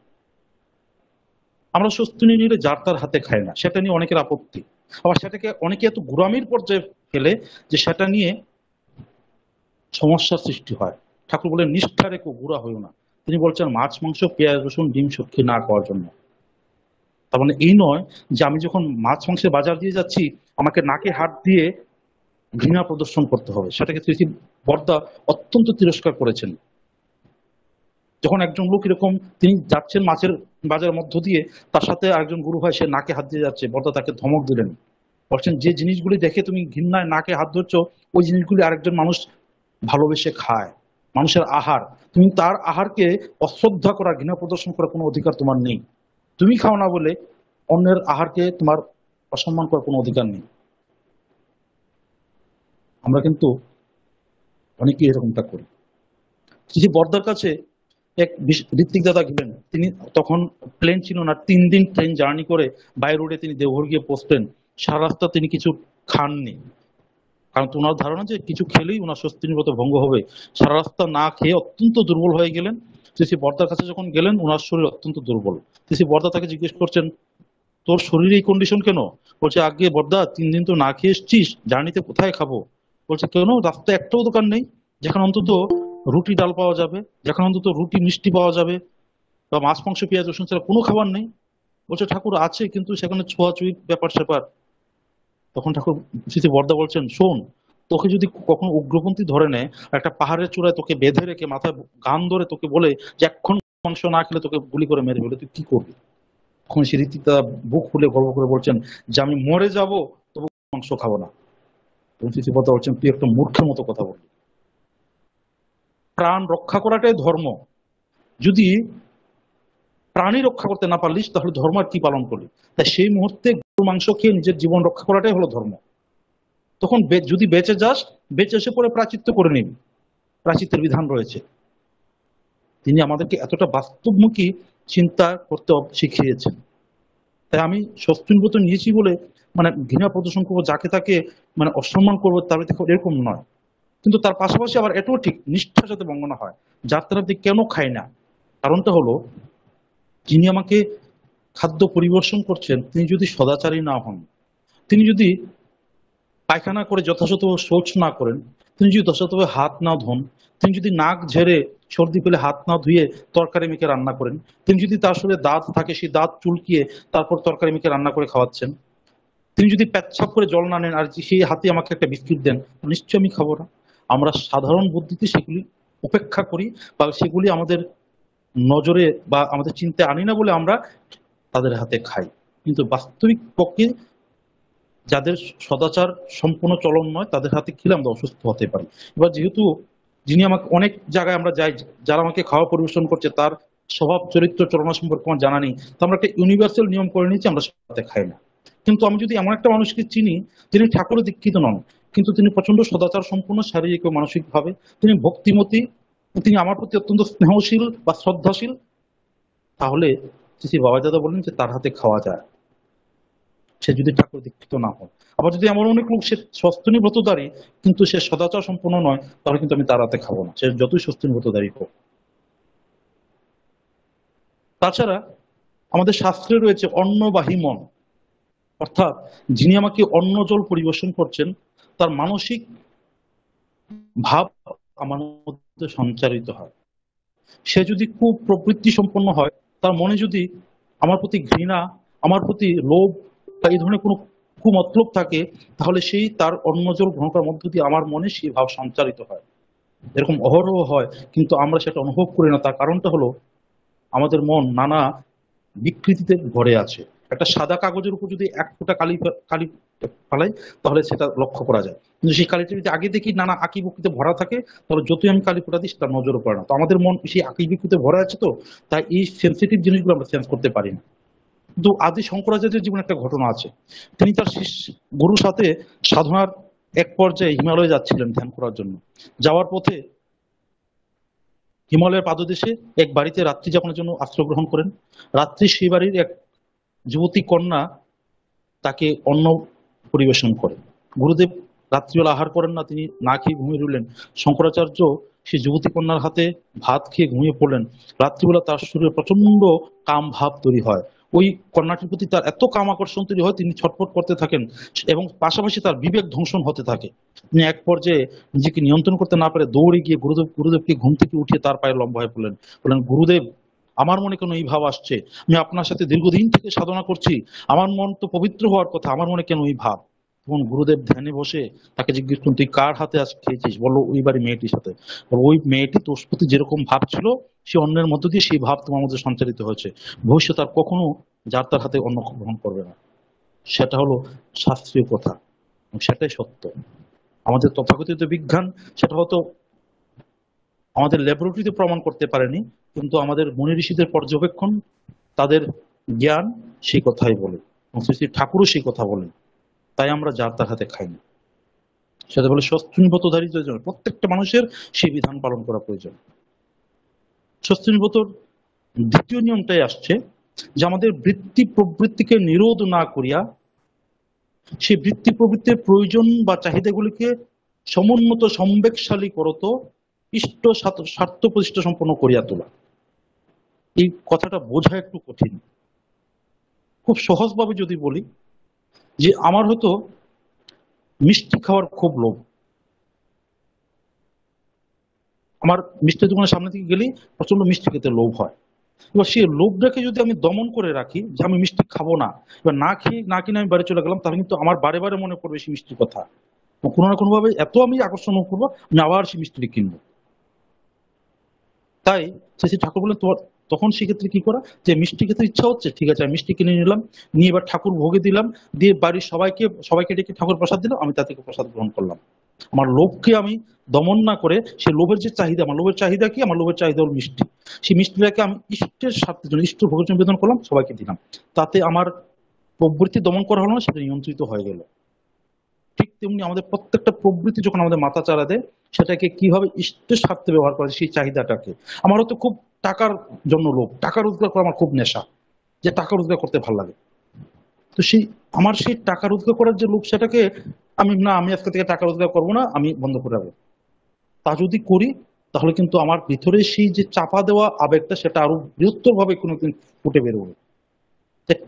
আমরা স্বস্তি নিলে যার তার হাতে খায় না, সেটা নিয়ে অনেকের আপত্তি। আবার সেটাকে অনেকে এত গোড়ামির পর্যায়ে ফেলে যে সেটা নিয়ে সমস্যার সৃষ্টি হয়। ঠাকুর বলেন নিষ্ঠা রেখো, গুড়া হইও না। তিনি বলছেন মাছ, মাংস, পেঁয়াজ, রসুন, ডিম, শুটকি না খাওয়ার জন্য। তার মানে এই নয় যে আমি যখন মাছ মাংসের বাজার দিয়ে যাচ্ছি আমাকে নাকে হাত দিয়ে ঘৃণা প্রদর্শন করতে হবে। সেটাকে শ্রী বর্দা অত্যন্ত তিরস্কার করেছেন। যখন একজন লোক এরকম তিনি যাচ্ছেন মাছের বাজারের মধ্য দিয়ে, তার সাথে আরেকজন গুরু ভাই সে নাকে হাত দিয়ে যাচ্ছে, বর্দা তাকে ধমক দিলেন, বলছেন যে জিনিসগুলি দেখে তুমি ঘৃণায় নাকে হাত ধরছো, ওই জিনিসগুলি আরেকজন মানুষ ভালোবেসে খায়, মানুষের আহার। তুমি তার আহারকে অশ্রদ্ধা করা, ঘৃণা প্রদর্শন করার কোনো অধিকার তোমার নেই। তুমি খাও না বলে অন্যের আহারকে তোমার অসম্মান করার কোনো অধিকার নেই। আমরা কিন্তু অনেকেই এরকমটা করি। শ্রী বর্দার কাছে এক ঋত্বিক দাদা গেলেন, তিনি তখন প্লেন ছিল না, 3 দিন ট্রেন জার্নি করে বাই রোডে তিনি দেওঘর গিয়ে পৌঁছলেন। সারা রাস্তা তিনি কিছু খাননি, কারণ ওনার ধারণা যে কিছু খেলেই ওনার স্বস্তিনিব্রত ভঙ্গ হবে। সারা রাস্তা না খেয়ে অত্যন্ত দুর্বল হয়ে গেলেন। শ্রী বর্দার কাছে যখন গেলেন, ওনার শরীর অত্যন্ত দুর্বল। শ্রী বর্দা তাকে জিজ্ঞেস করছেন, তোর শরীরে এই কন্ডিশন কেন? বলছে, আগে বর্দা 3 দিন তো না খেয়ে এসছিস, জার্নিতে কোথায় খাবো? বলছে, কেন, রাস্তায় একটাও দোকান নেই যেখানে অন্তত রুটি ডাল পাওয়া যাবে, যেখানে অন্তত রুটি মিষ্টি পাওয়া যাবে, বা মাছ মাংস পেঁয়াজ রসুন ছাড়া কোনো খাবার নেই। বলছে, ঠাকুর আছে, কিন্তু সেখানে ছোঁয়াছুঁয়ির ব্যাপার স্যাপার। তখন ঠাকুর শ্রী বর্দা বলছেন, শোন, তোকে যদি কখনো উগ্রপন্থী ধরে নেয়, একটা পাহাড়ের চূড়ায় তোকে বেঁধে রেখে মাথায় গান ধরে তোকে বলে যে এখন মাংস না খেলে তোকে গুলি করে মেরে ফেলে, তুই কি করবি? তখন সেই রীতিটা বুক খুলে গর্ব করে বলছেন যে আমি মরে যাব তবু মাংস খাবো না। তখন শ্রী বর্দা বলছেন, তুই একটা মূর্খের মতো কথা বলবি। প্রাণ রক্ষা করাটাই ধর্ম। যদি প্রাণী রক্ষা করতে না পারলিস তাহলে ধর্ম আর কি পালন করলি? তাই সেই মুহূর্তে গরুর মাংস খেয়ে নিজের জীবন রক্ষা করাটাই হলো ধর্ম। তখন যদি বেঁচে যাস, বেঁচে এসে পরে প্রাচিত্য করে নিবি, প্রাচিত্যের বিধান রয়েছে। তিনি আমাদেরকে এতটা বাস্তবমুখী চিন্তা করতে শিখিয়েছেন। তাই আমি স্বস্তিনিব্রত নিয়েছি বলে মানে ঘৃণা প্রদর্শন করবো, যাকে তাকে মানে অসম্মান করবো, তার এরকম নয়। কিন্তু তার পাশাপাশি আবার এটাও ঠিক, নিষ্ঠার সাথে বঙ্গনা হয়। যাত্রাতে কেন খাই না, কারণটা হলো যিনি আমাকে খাদ্য পরিবেশন করছেন তিনি যদি সদাচারী না হন, তিনি যদি পায়খানা করে যথাযথ শৌচ না করেন, তিনি যদি যথাযথভাবে হাত না ধোন, তিনি যদি নাক ঝেড়ে সর্দি পেলে হাত না ধুয়ে তরকারি মেখে রান্না করেন, তিনি যদি তার শরীরে দাঁত থাকে সেই দাঁত চুলকিয়ে তারপর তরকারি মেখে রান্না করে খাওয়াচ্ছেন, তিনি যদি পেচ্ছাপ করে জল না নেন আর সেই হাতে আমাকে একটা বিস্কিট দেন, নিশ্চয়ই আমি খাবো না। আমরা সাধারণ বুদ্ধিতে সেগুলি উপেক্ষা করি বা সেগুলি আমাদের নজরে বা আমাদের চিন্তায় আনি না বলে আমরা তাদের হাতে খাই। কিন্তু বাস্তবিক পক্ষে যাদের সদাচার সম্পূর্ণ চলন নয় তাদের হাতে খেলে আমরা অসুস্থ হতে পারি। এবার যেহেতু যিনি আমাকে অনেক জায়গায় আমরা যাই, যারা আমাকে খাওয়া পরিবেশন করছে তার স্বভাব চরিত্র চলনা সম্পর্কে আমার জানা নেই, তো আমরা একটা ইউনিভার্সাল নিয়ম করে নিয়েছি, আমরা সাথে খাই না। কিন্তু আমি যদি এমন একটা মানুষকে চিনি যিনি ঠাকুরে দীক্ষিত নন, কিন্তু তিনি প্রচন্ড সদাচার সম্পূর্ণ শারীরিক ও মানসিক ভাবে, তিনি ভক্তিমতী, তিনি আমার প্রতি অত্যন্ত স্নেহশীল বা শ্রদ্ধাশীল, তাহলে শ্রী বাবাজাদা বললেন যে তার হাতে খাওয়া যায়, সে যদি ঠাকুর দীক্ষিত না হয়। আবার যদি এমন অনেক লোক সে স্বস্তিনী ব্রতধারী কিন্তু সে সদাচার সম্পন্ন নয়, তাহলে কিন্তু আমি তার হাতে খাবো না, সে যতই স্বস্তিনী ব্রতধারী হোক। তাছাড়া আমাদের শাস্ত্রে রয়েছে অন্নবাহী মন, অর্থাৎ যিনি আমাকে অন্ন জল পরিবেশন করছেন তার মানসিক ভাব আমার মধ্যে সঞ্চারিত হয়। সে যদি খুব প্রবৃত্তি সম্পন্ন হয়, তার মনে যদি আমার প্রতি ঘৃণা, আমার প্রতি লোভ বা এই ধরনের কোনো কুমতলব থাকে, তাহলে সেই তার অন্নজল গ্রহণ করার মধ্য দিয়ে আমার মনে সেই ভাব সঞ্চারিত হয়। এরকম অহরহ হয়, কিন্তু আমরা সেটা অনুভব করি না। তার কারণটা হলো আমাদের মন নানা বিকৃতিতে ভরে আছে। একটা সাদা কাগজের উপর যদি 1 ফোঁটা কালি কালি ফালাই তাহলে সেটা লক্ষ্য করা যায়, কিন্তু সেই কালিটা যদি আগে দেখি নানা আঁকি বুকিতে ভরা থাকে, তাহলে যতই আমি কালি ফোঁটা দিই সেটা নজরে পড়ে না। তো আমাদের মন সেই আঁকি বুকিতে ভরা আছে, তো তাই এই সেন্সিটিভ জিনিসগুলো আমরা সেন্স করতে পারি না। কিন্তু আদি শঙ্করাচার্যের জীবনে একটা ঘটনা আছে। তিনি তার গুরুর সাথে সাধনার এক পর্যায়ে হিমালয়ে যাচ্ছিলেন ধ্যান করার জন্য। যাওয়ার পথে হিমালয়ের পাদদেশে এক বাড়িতে রাত্রি যাপনের জন্য আশ্রয় গ্রহণ করেন। রাত্রি সেই বাড়ির এক যুবতী কন্যা তাকে অন্ন পরিবেশন করে। গুরুদেব রাত্রিবেলা আহার করেন না, তিনি না খেয়ে ঘুমিয়ে রইলেন। শঙ্করাচার্য সেই যুবতী কন্যার হাতে ভাত খেয়ে ঘুমিয়ে পড়লেন। রাত্রিবেলা তার শরীরে প্রচন্ড কাম ভাব তৈরি হয়। ওই কন্যাটির প্রতি তার এত কাম আকর্ষণ তৈরি হয়, তিনি ছটফট করতে থাকেন এবং পাশাপাশি তার বিবেক ধ্বংসন হতে থাকে। তিনি এক পর্যায়ে নিজেকে নিয়ন্ত্রণ করতে না পারে দৌড়ে গিয়ে গুরুদেবকে ঘুম থেকে উঠিয়ে তার পায়ে লম্বা হয়ে পড়লেন। বললেন, গুরুদেব, আমার মনে কেন এই ভাব আসছে? আমি আপনার সাথে দীর্ঘদিন থেকে সাধনা করছি, আমার মন তো পবিত্র হওয়ার কথা, আমার মনে কেন এই ভাব? তখন গুরুদেব ধ্যানে বসে তাকে জিজ্ঞেস করুন, তুই কার হাতে আজ খেয়েছিস? বললো, ওই বাড়ি মেয়েটির সাথে। ওই মেয়েটি তোর প্রতি যেরকম ভাব ছিল, সে অন্যের মধ্য দিয়ে সেই ভাব তোমার মধ্যে সঞ্চারিত হয়েছে। ভবিষ্যৎ আর কখনো যার তার হাতে অন্ন গ্রহণ করবে না। সেটা হলো শাস্ত্রীয় কথা, সেটাই সত্য। আমাদের তথাকথিত বিজ্ঞান সেটা হয়তো আমাদের ল্যাবরেটরিতে প্রমাণ করতে পারেনি, কিন্তু আমাদের মুনি ঋষিদের পর্যবেক্ষণ, তাদের জ্ঞান সেই কথাই বলে, এবং শ্রী ঠাকুরও সেই কথা বলেন। তাই আমরা যার তার হাতে খাই না। সেটা বলে স্বস্তিনী ব্রতধারী প্রয়োজন, প্রত্যেকটা মানুষের সেই বিধান পালন করা প্রয়োজন। স্বস্তিনির্ভরতার দ্বিতীয় নিয়মটাই আসছে যে আমাদের বৃত্তি প্রবৃত্তিকে নিরোধ না করিয়া সেই বৃত্তি প্রবৃত্তির প্রয়োজন বা চাহিদাগুলিকে সমুন্নত সম্বেকশালী করত ইষ্ট স্বার্থ প্রতিষ্ঠা সম্পন্ন করিয়া তোলা। এই কথাটা বোঝা একটু কঠিন। খুব সহজভাবে যদি বলি যে আমার হয়তো মিষ্টি খাওয়ার খুব লোভ, আমার মিষ্টির দোকানের সামনে থেকে গেলেই প্রচন্ড মিষ্টি খেতে লোভ হয়। এবার সেই লোভটাকে যদি আমি দমন করে রাখি যে আমি মিষ্টি খাবো না, এবার না কিনে আমি বাড়ি চলে গেলাম, তাহলে কিন্তু আমার বারে বারে মনে পড়বে সেই মিষ্টির কথা। কোনো না কোনো ভাবে এত আমি আকর্ষণ করবো, আমি আবার সেই মিষ্টিটি কিনবো। তাই শ্রী ঠাকুর বললেন তখন সেক্ষেত্রে কি করা, যে মিষ্টি খেতে ইচ্ছা হচ্ছে, ঠিক আছে আমি মিষ্টি কিনে নিলাম, নিয়ে এবার ঠাকুর ভোগে দিলাম, দিয়ে বাড়ির সবাইকে ডেকে ঠাকুর প্রসাদ দিলাম, আমি তা থেকে প্রসাদ গ্রহণ করলাম। আমার লোভকে আমি দমন না করে সে লোভের যে চাহিদা, আমার লোভের চাহিদা কি, আমার লোভের চাহিদা হল মিষ্টি, সেই মিষ্টিটাকে আমি ইষ্টের স্বার্থের জন্য ইষ্ট ভোগের জন্য নিবেদন করলাম, সবাইকে দিলাম। তাতে আমার প্রবৃত্তি দমন করা হলো না, সেটা নিয়ন্ত্রিত হয়ে গেল। ঠিক তেমনি আমাদের প্রত্যেকটা প্রবৃত্তি যখন আমাদের মাথা চারা দেয়, সেটাকে কিভাবে ইষ্টের স্বার্থে ব্যবহার করে সেই চাহিদাটাকে। আমারও তো খুব টাকার জন্য লোভ, টাকা রোজগার করা আমার খুব নেশা, যে টাকা রোজগার করতে ভালো লাগে। তো আমার সেই টাকা রোজগার করার যে লোভ, সেটাকে আমি আজকে থেকে টাকা রোজগার করবো না, আমি বন্ধ করে রাখবো। তা যদি করি তাহলে কিন্তু আমার ভিতরে সেই যে চাপা দেওয়া আবেগটা, সেটা আরো বৃহত্তর ভাবে কোনোদিন ফুটে বেরোবে।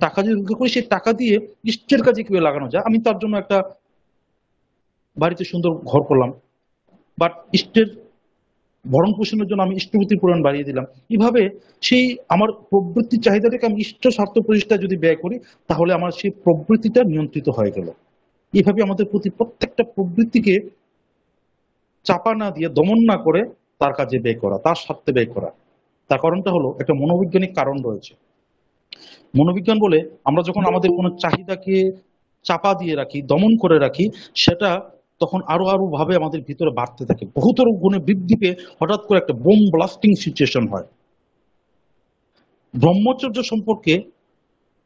টাকা যদি রোজগার করি, সেই টাকা দিয়ে ইষ্টের কাজে কিভাবে লাগানো যায়, আমি তার জন্য একটা বাড়িতে সুন্দর ঘর করলাম, বাট ইষ্টের ভরণ পোষণের জন্য আমি ইষ্টভূতির পরিমাণ বাড়িয়ে দিলাম। এইভাবে সেই আমার প্রবৃত্তির চাহিদাটাকে আমি ইষ্ট স্বার্থ প্রতিষ্ঠায় যদি ব্যয় করি, তাহলে আমার সেই প্রবৃত্তিটা নিয়ন্ত্রিত হয়ে গেল। এইভাবে আমাদের প্রতি প্রত্যেকটা প্রবৃত্তিকে চাপা না দিয়ে, দমন না করে তার কাজে ব্যয় করা, তার স্বার্থে ব্যয় করা। তার কারণটা হলো একটা মনোবৈজ্ঞানিক কারণ রয়েছে। মনোবিজ্ঞান বলে আমরা যখন আমাদের কোনো চাহিদাকে চাপা দিয়ে রাখি, দমন করে রাখি, সেটা তখন আরো ভাবে আমাদের ভিতরে বাড়তে থাকে, বহুতর গুণে বৃদ্ধি পেয়ে হঠাৎ করে একটা বোম ব্লাস্টিং সিচুয়েশন হয়। ব্রহ্মচর্য সম্পর্কে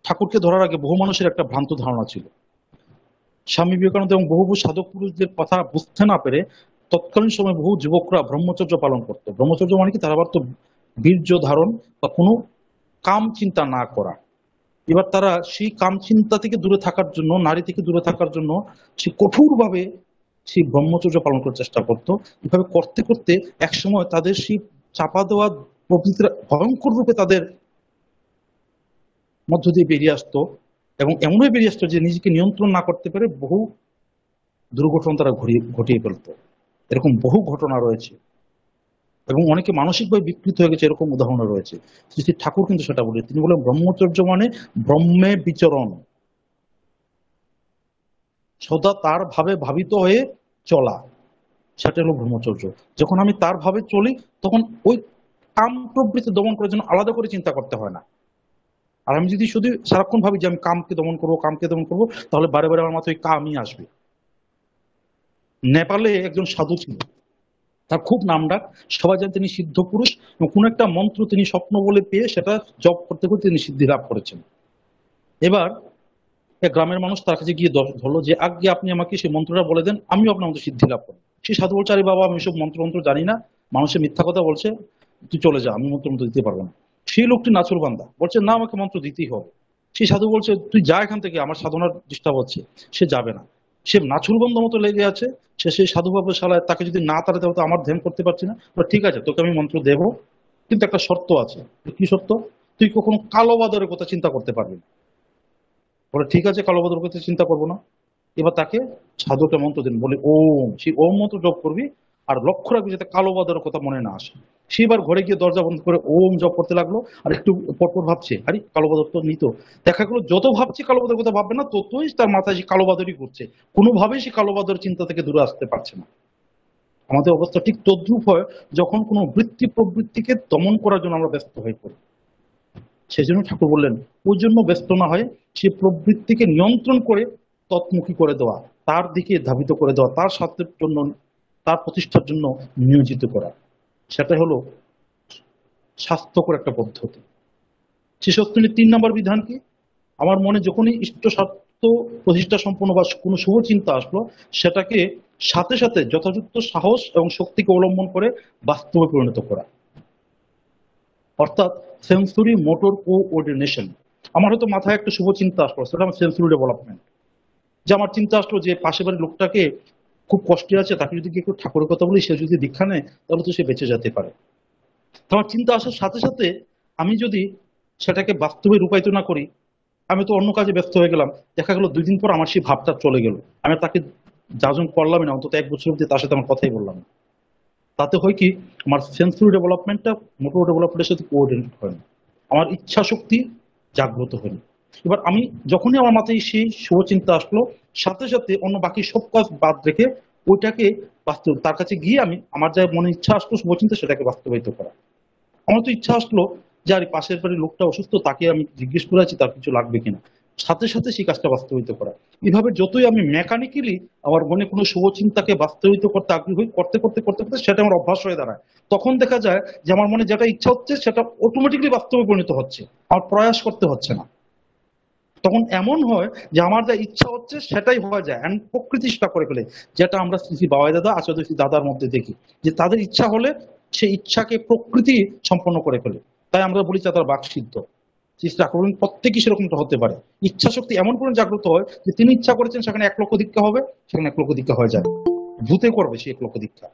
ঠাকুরকে ধরার আগে বহু মানুষের একটা ভ্রান্ত ধারণা ছিল। স্বামী বিবেকানন্দ এবং বহু সাধক পুরুষদের কথা বুঝতে না পেরে তৎকালীন সময় বহু যুবকরা ব্রহ্মচর্য পালন করতো। ব্রহ্মচর্য মানে কি, তারা ভাবতো বীর্য ধারণ বা কোনো কাম চিন্তা না করা। এবার তারা সেই কাম চিন্তা থেকে দূরে থাকার জন্য, নারী থেকে দূরে থাকার জন্য সে কঠোরভাবে সেই ব্রহ্মচর্য পালন করার চেষ্টা করতো। এভাবে করতে করতে একসময় তাদের সেই চাপা দেওয়া প্রকৃতির ভয়ঙ্কর রূপে তাদের মধ্য দিয়ে বেরিয়ে আসতো, এবং এমনই বেরিয়ে আসতো যে নিজেকে নিয়ন্ত্রণ না করতে পেরে বহু দুর্ঘটনা তারা ঘটিয়ে ফেলতো। এরকম বহু ঘটনা রয়েছে এবং অনেকে মানসিকভাবে বিকৃত হয়ে গেছে, এরকম উদাহরণ রয়েছে। শ্রী ঠাকুর কিন্তু সেটা বলে, তিনি বলেন ব্রহ্মচর্য মানে ব্রহ্মে বিচরণ, সদা তার ভাবে ভাবিত হয়ে চলা, সেটা হলো ব্রহ্মচর্য। যখন আমি তার ভাবে চলি, তখন ওই কাম প্রবৃত্তি দমন করার জন্য আলাদা করে চিন্তা করতে হয় না। আর আমি যদি শুধু সারাক্ষণ ভাবি যে আমি কামকে দমন করবো, তাহলে বারে বারে আমার মাথায় ওই কামই আসবে। নেপালে একজন সাধু ছিল, তার খুব নামডাক, সবাই জানেন তিনি সিদ্ধ পুরুষ, এবং কোন একটা মন্ত্র তিনি স্বপ্ন বলে পেয়ে সেটা জপ করতে করতে তিনি সিদ্ধি লাভ করেছেন। এবার এক গ্রামের মানুষ তার কাছে গিয়ে ধরলো যে আগে আপনি আমাকে সেই মন্ত্রটা বলে দেন, আমিও আপনার মতো সিদ্ধি লাভ করি। সেই সাধু বলছে, আরে বাবা আমি সব মন্ত্র জানি না, মানুষের মিথ্যা কথা বলছে, তুই চলে যা, আমি মন্ত্র দিতে পারবো না। সেই লোকটি নাচুর বান্দা, বলছে না আমাকে মন্ত্র দিতেই হবে। সেই সাধু বলছে তুই যা এখান থেকে, আমার সাধনার ডিস্টার্ব হচ্ছে। সে যাবে না, সে নাচুর বন্ধ মতো লেগে আছে। সে সেই সাধু বাবু শালায়, তাকে যদি না তাড়াতে হবে তো আমার ধ্যান করতে পারছি না। ঠিক আছে তোকে আমি মন্ত্র দেবো, কিন্তু একটা শর্ত আছে। কি শর্ত? তুই কখনো কালো বাদরের কথা চিন্তা করতে পারবি না। বলে ঠিক আছে, কালো বাদরের কথা চিন্তা করবো না। এবার তাকে সাধুকে মন্ত্র দিন, বলে ওম, সেই ওম মন্ত্র জপ করবি, আর লক্ষ্য রাখবি যাতে কালো বাদরের কথা মনে না আসে। সে এবার ঘরে গিয়ে দরজা বন্ধ করে ওম জপ করতে লাগলো, আর একটু পরপর ভাবছে আরে কালো বাদর তো নিত। দেখা গেলো যত ভাবছে কালো বাদরের কথা ভাববে না, ততই তার মাথায় সে কালো বাদরই করছে, কোনোভাবেই সে কালো বাদরের চিন্তা থেকে দূরে আসতে পারছে না। আমাদের অবস্থা ঠিক তদ্রূপ হয় যখন কোনো বৃত্তি প্রবৃত্তিকে দমন করার জন্য আমরা ব্যস্ত হয়ে পড়ি। সেই জন্য ঠাকুর বললেন ওই জন্য ব্যস্ত না হয় সে প্রবৃত্তিকে নিয়ন্ত্রণ করে তৎমুখী করে দেওয়া, তার দিকে ধাবিত করে দেওয়া, তার স্বার্থের জন্য, তার প্রতিষ্ঠার জন্য নিয়োজিত করা। সেটা হলো স্বাস্থ্যকর একটা পদ্ধতি। শিশস্ত্রীর 3 নম্বর বিধান কি? আমার মনে যখনই ইষ্ট স্বার্থ প্রতিষ্ঠা সম্পন্ন বা কোনো শুভ চিন্তা আসলো, সেটাকে সাথে সাথে যথাযথ সাহস এবং শক্তিকে অবলম্বন করে বাস্তবে পরিণত করা। অর্থাৎ সেন্সরি মোটর কোঅর্ডিনেশন। আমার হয়তো মাথায় একটা শুভ চিন্তা আসলো, সেটা আমার সেন্সরি ডেভেলপমেন্ট। যে আমার চিন্তা আসলো যে পাশের বাড়ির লোকটাকে খুব কষ্টে আছে, তাকে যদি একটু ঠাকুরের কথা বলি, সে যদি দীক্ষা নেয় তাহলে তো সে বেঁচে যেতে পারে। তো আমার চিন্তা আসার সাথে সাথে আমি যদি সেটাকে বাস্তবে রূপায়িত না করি, আমি তো অন্য কাজে ব্যস্ত হয়ে গেলাম, দেখা গেল 2 দিন পর আমার সেই ভাবটা চলে গেল, আমি তাকে যাজন করলামই না, অন্তত 1 বছর অব্দি তার সাথে আমার কথাই বললাম না। তাতে হয় কি, আমার সেন্সরি ডেভেলপমেন্টটা মোটর ডেভেলপমেন্টের সাথে কোঅর্ডিনেট হয় না, আমার ইচ্ছা শক্তি জাগ্রত হয়নি। এবার আমি যখনই আমার মাথায় সেই শুভ চিন্তা আসলো, সাথে সাথে অন্য বাকি সব কাজ বাদ রেখে ওইটাকে বাস্তব, তার কাছে গিয়ে আমি আমার যা মনে ইচ্ছা আসলো শুভ চিন্তা, সেটাকে বাস্তবায়িত করা। আমার তো ইচ্ছা আসলো যে আর পাশের বাড়ির লোকটা অসুস্থ, তাকে আমি জিজ্ঞেস করে আছি তার কিছু লাগবে কিনা, সাথে সাথে সেই কাজটা বাস্তবায়িত করা। এইভাবে যতই আমি মেকানিক্যালি আমার মনে কোনো শুভ চিন্তাকে বাস্তবায়িত করতে আগ্রহী হই, করতে করতে করতে করতে সেটা আমার অভ্যাস হয়ে দাঁড়ায়। তখন দেখা যায় যে আমার মনে যেটা ইচ্ছা হচ্ছে সেটা অটোমেটিকলি বাস্তবে পরিণত হচ্ছে, আমার প্রয়াস করতে হচ্ছে না। তখন এমন হয় যে আমার যা ইচ্ছা হচ্ছে সেটাই হয়ে যায়, এন্ড প্রকৃতি সেটা করে ফেলে। যেটা আমরা শ্রী বাবাই দাদা, আচার্য শ্রী দাদার মধ্যে দেখি, যে তাদের ইচ্ছা হলে সেই ইচ্ছাকে প্রকৃতি সম্পন্ন করে ফেলে। তাই আমরা বলি যে তার বাক সিদ্ধ। প্রত্যেকই সেরকমটা হতে পারে। ইচ্ছা শক্তি এমন করে জাগ্রত হয় যে তিনি ইচ্ছা করেছেন সেখানে 1 লক্ষ দীক্ষা হবে, সেখানে 1 লক্ষ দীক্ষা হয়ে যায়, ভূতে করবে সেই 1 লক্ষ দীক্ষা।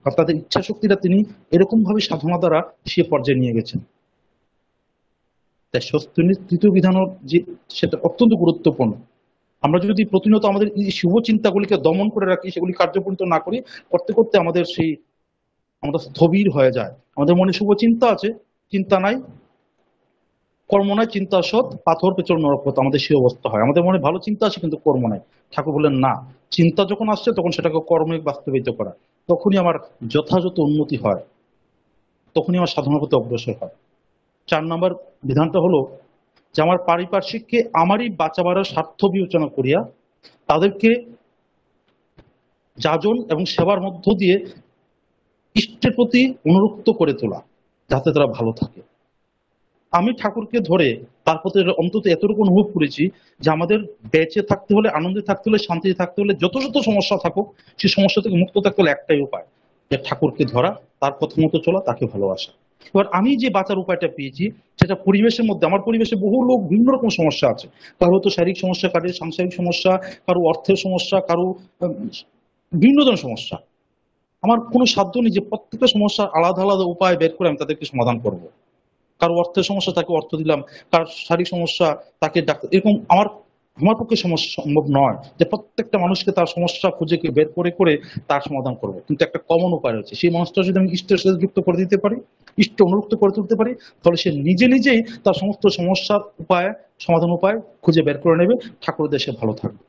আর তাদের ইচ্ছা শক্তিটা তিনি এরকম ভাবে সাধনা দ্বারা সে পর্যায়ে নিয়ে গেছেন। তাই স্বস্তির তৃতীয় বিধানও যে সেটা অত্যন্ত গুরুত্বপূর্ণ। আমরা যদি প্রতিনিয়ত আমাদের এই শুভ চিন্তাগুলিকে দমন করে রাখি, সেগুলি কার্যপরিণত না করি, করতে করতে আমাদের সেই আমরা স্থবির হয়ে যায়। আমাদের মনে শুভ চিন্তা আছে, চিন্তা নাই, কর্ম নাই, চিন্তা সৎ, পাথর পেছল নরকপথ, আমাদের সেই অবস্থা হয়। আমাদের মনে ভালো চিন্তা আছে কিন্তু কর্ম নাই। ঠাকুর বলেন না, চিন্তা যখন আসছে তখন সেটাকে কর্মে বাস্তবায়িত করা, তখনই আমার যথাযথ উন্নতি হয়, তখনই আমার সাধনার প্রতি অগ্রসর হয়। 4 নম্বর বিধানটা হলো যে আমার পারিপার্শ্বিককে আমারই বাঁচাবার স্বার্থ বিবেচনা করিয়া তাদেরকে যাজন এবং সেবার মধ্য দিয়ে ইষ্টের প্রতি অনুরক্ত করে তোলা, যাতে তারা ভালো থাকে। আমি ঠাকুরকে ধরে তার প্রতি অন্তত এতটুকু অনুভব করেছি যে আমাদের বেঁচে থাকতে হলে, আনন্দে থাকতে হলে, শান্তিতে থাকতে হলে, যত যত সমস্যা থাকুক, সেই সমস্যা থেকে মুক্ত থাকতে হলে একটাই উপায়, যে ঠাকুরকে ধরা, তার কথা মতো চলা, তাকে ভালোবাসা। এবার আমি যে বাঁচার উপায়টা পেয়েছি সেটা পরিবেশের মধ্যে, আমার পরিবেশে বহু লোক বিভিন্ন রকম সমস্যা আছে, কারো তো শারীরিক সমস্যা, কারো সাংসারিক সমস্যা, কারো অর্থের সমস্যা, কারো বিভিন্ন ধরনের সমস্যা। আমার কোনো সাধ্য নেই যে প্রত্যেকটা সমস্যার আলাদা আলাদা উপায় বের করে আমি তাদেরকে সমাধান করব। কারো অর্থের সমস্যা, তাকে অর্থ দিলাম, কার শারীরিক সমস্যা, তাকে ডাক্তার, এরকম আমার পক্ষে সমস্যা সম্ভব নয় যে প্রত্যেকটা মানুষকে তার সমস্যা খুঁজে বের করে করে তার সমাধান করবো। কিন্তু একটা কমন উপায় রয়েছে, সেই মানুষটা যদি আমি ইষ্টের সাথে যুক্ত করে দিতে পারি, ইষ্ট অনুরক্ত করে তুলতে পারি, তাহলে সে নিজে নিজেই তার সমস্ত সমস্যার উপায়, সমাধান উপায় খুঁজে বের করে নেবে, ঠাকুর দেশে ভালো থাকবে।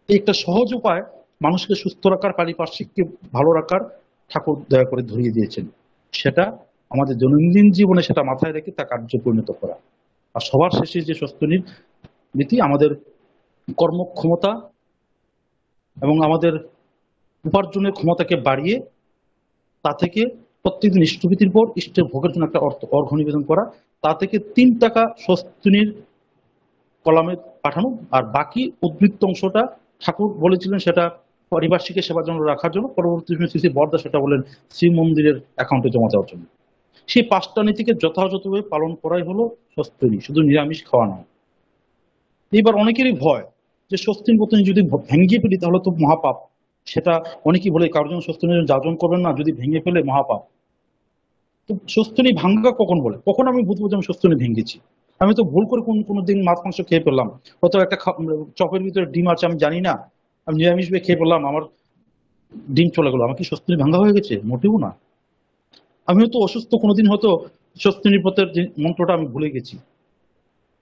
এই একটা সহজ উপায় মানুষকে সুস্থ রাখার, পারিপার্শ্বিককে ভালো রাখার ঠাকুর দয়া করে ধরিয়ে দিয়েছেন। সেটা আমাদের দৈনন্দিন জীবনে সেটা মাথায় রেখে তা কার্য পরিণত করা। আর সবার শেষে যে স্বস্তির নীতি, আমাদের কর্মক্ষমতা এবং আমাদের উপার্জনের ক্ষমতাকে বাড়িয়ে তা থেকে প্রত্যেকদিন ইষ্টভীতির পর ইষ্টের ভোগের জন্য একটা অর্ঘ্য নিবেদন করা, তা থেকে 3 টাকা স্বস্তিনীর কলামে পাঠানো, আর বাকি উদ্বৃত্ত অংশটা ঠাকুর বলেছিলেন সেটা পারিপার্শ্বিকের সেবার জন্য রাখার জন্য, পরবর্তী শ্রী বরদা সেটা বলেন শ্রী মন্দিরের অ্যাকাউন্টে জমা দেওয়ার জন্য। সেই 5টা নীতিকে যথাযথভাবে পালন করাই হলো স্বস্তিনী, শুধু নিরামিষ খাওয়া নয়। এইবার অনেকেরই ভয় যে স্বস্তিন পত্নী যদি ভেঙে ফেলি তাহলে তো মহাপাপ। সেটা অনেকেই বলে, কারোর জন্য স্বস্তিনীর যাজন করবেন না, যদি ভেঙে ফেলে মহাপাপ। তো স্বস্তিনী ভাঙ্গা কখন বলে, কখন আমি বুঝবো যে আমি স্বস্তিনী ভেঙেছি? আমি তো ভুল করে কোনো দিন মাছ মাংস খেয়ে ফেললাম, হয়তো একটা চপের ভিতরে ডিম আছে আমি জানি না, আমি নিরামিষ খেয়ে ফেললাম, আমার ডিম চলে গেলো, আমার কি স্বস্তিনী ভাঙ্গা হয়ে গেছে? মোটেও না। আমি হয়তো অসুস্থ, কোনোদিন হয়তো স্বস্তিনী পথের যে মন্ত্রটা আমি ভুলে গেছি,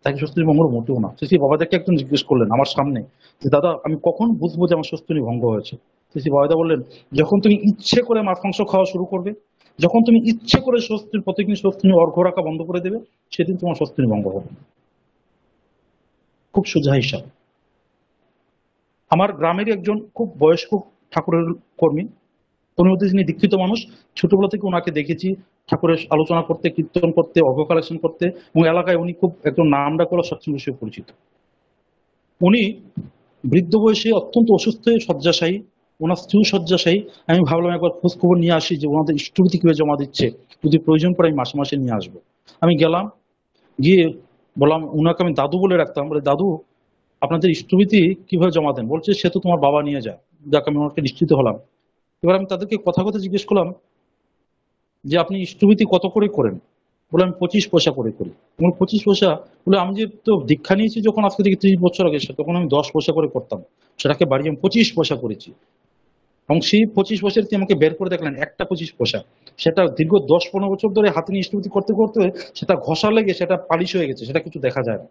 তাকে স্বস্তিনী ভঙ্গ মোটেও না। শ্রী বাবাদাকে একজন জিজ্ঞেস করলেন আমার সামনে যে দাদা আমি কখন বুঝবো যে আমার স্বস্তিনী ভঙ্গ হয়েছে? শ্রী বাবাদা বললেন, যখন তুমি ইচ্ছে করে মাছ মাংস খাওয়া শুরু করবে, যখন তুমি ইচ্ছে করে স্বস্তির প্রত্যেকদিন স্বস্তিনী অর্ঘ্য রাখা বন্ধ করে দেবে, সেদিন তোমার স্বস্তিনী ভঙ্গ হবে। খুব সোজা হিসাব। আমার গ্রামেরই একজন খুব বয়স্ক ঠাকুরের কর্মী, উনি মধ্যে যিনি দীক্ষিত মানুষ, ছোটবেলা থেকে ওনাকে দেখেছি ঠাকুরের আলোচনা করতে, কীর্তন করতে, অর্ঘ্য কালেকশন করতে, এবং এলাকায় উনি খুব একজন নামডা করা সৎসঙ্গ হিসেবে পরিচিত। উনি বৃদ্ধ বয়সে অত্যন্ত অসুস্থ হয়ে শয্যাশায়ী, ওনার স্ত্রী শয্যাশায়ী। আমি ভাবলাম একবার খোঁজ খবর নিয়ে আসি যে ওনাদের ইষ্টভীতি কিভাবে জমা দিচ্ছে, যদি প্রয়োজন পড়ে আমি মাসে মাসে নিয়ে আসবো। আমি গেলাম, গিয়ে বললাম, উনাকে আমি দাদু বলে রাখতাম, বলে দাদু আপনাদের ইষ্টভীতি কিভাবে জমা দেন? বলছে সে তো তোমার বাবা নিয়ে যায়। যাক, আমি ওনাকে নিশ্চিত হলাম। এবার আমি তাদেরকে কথা কথা জিজ্ঞেস করলাম যে আপনি ইষ্টভীতি কত করে করেন? বলে আমি 25 পয়সা করে করি। 25 পয়সা? বলে আমি যে তো দীক্ষা নিয়েছি যখন আজকে থেকে 30 বছর আগে, তখন আমি 10 পয়সা করে করতাম, সেটাকে বাড়িয়ে আমি 25 পয়সা করেছি। এবং সেই 25 পয়সার দিয়ে আমাকে বের করে দেখলেন একটা 25 পয়সা, সেটা দীর্ঘ 10-15 বছর ধরে হাতে নিয়ে ইষ্টভীতি করতে করতে সেটা ঘষা লেগে সেটা পালিশ হয়ে গেছে, সেটা কিছু দেখা যায় না।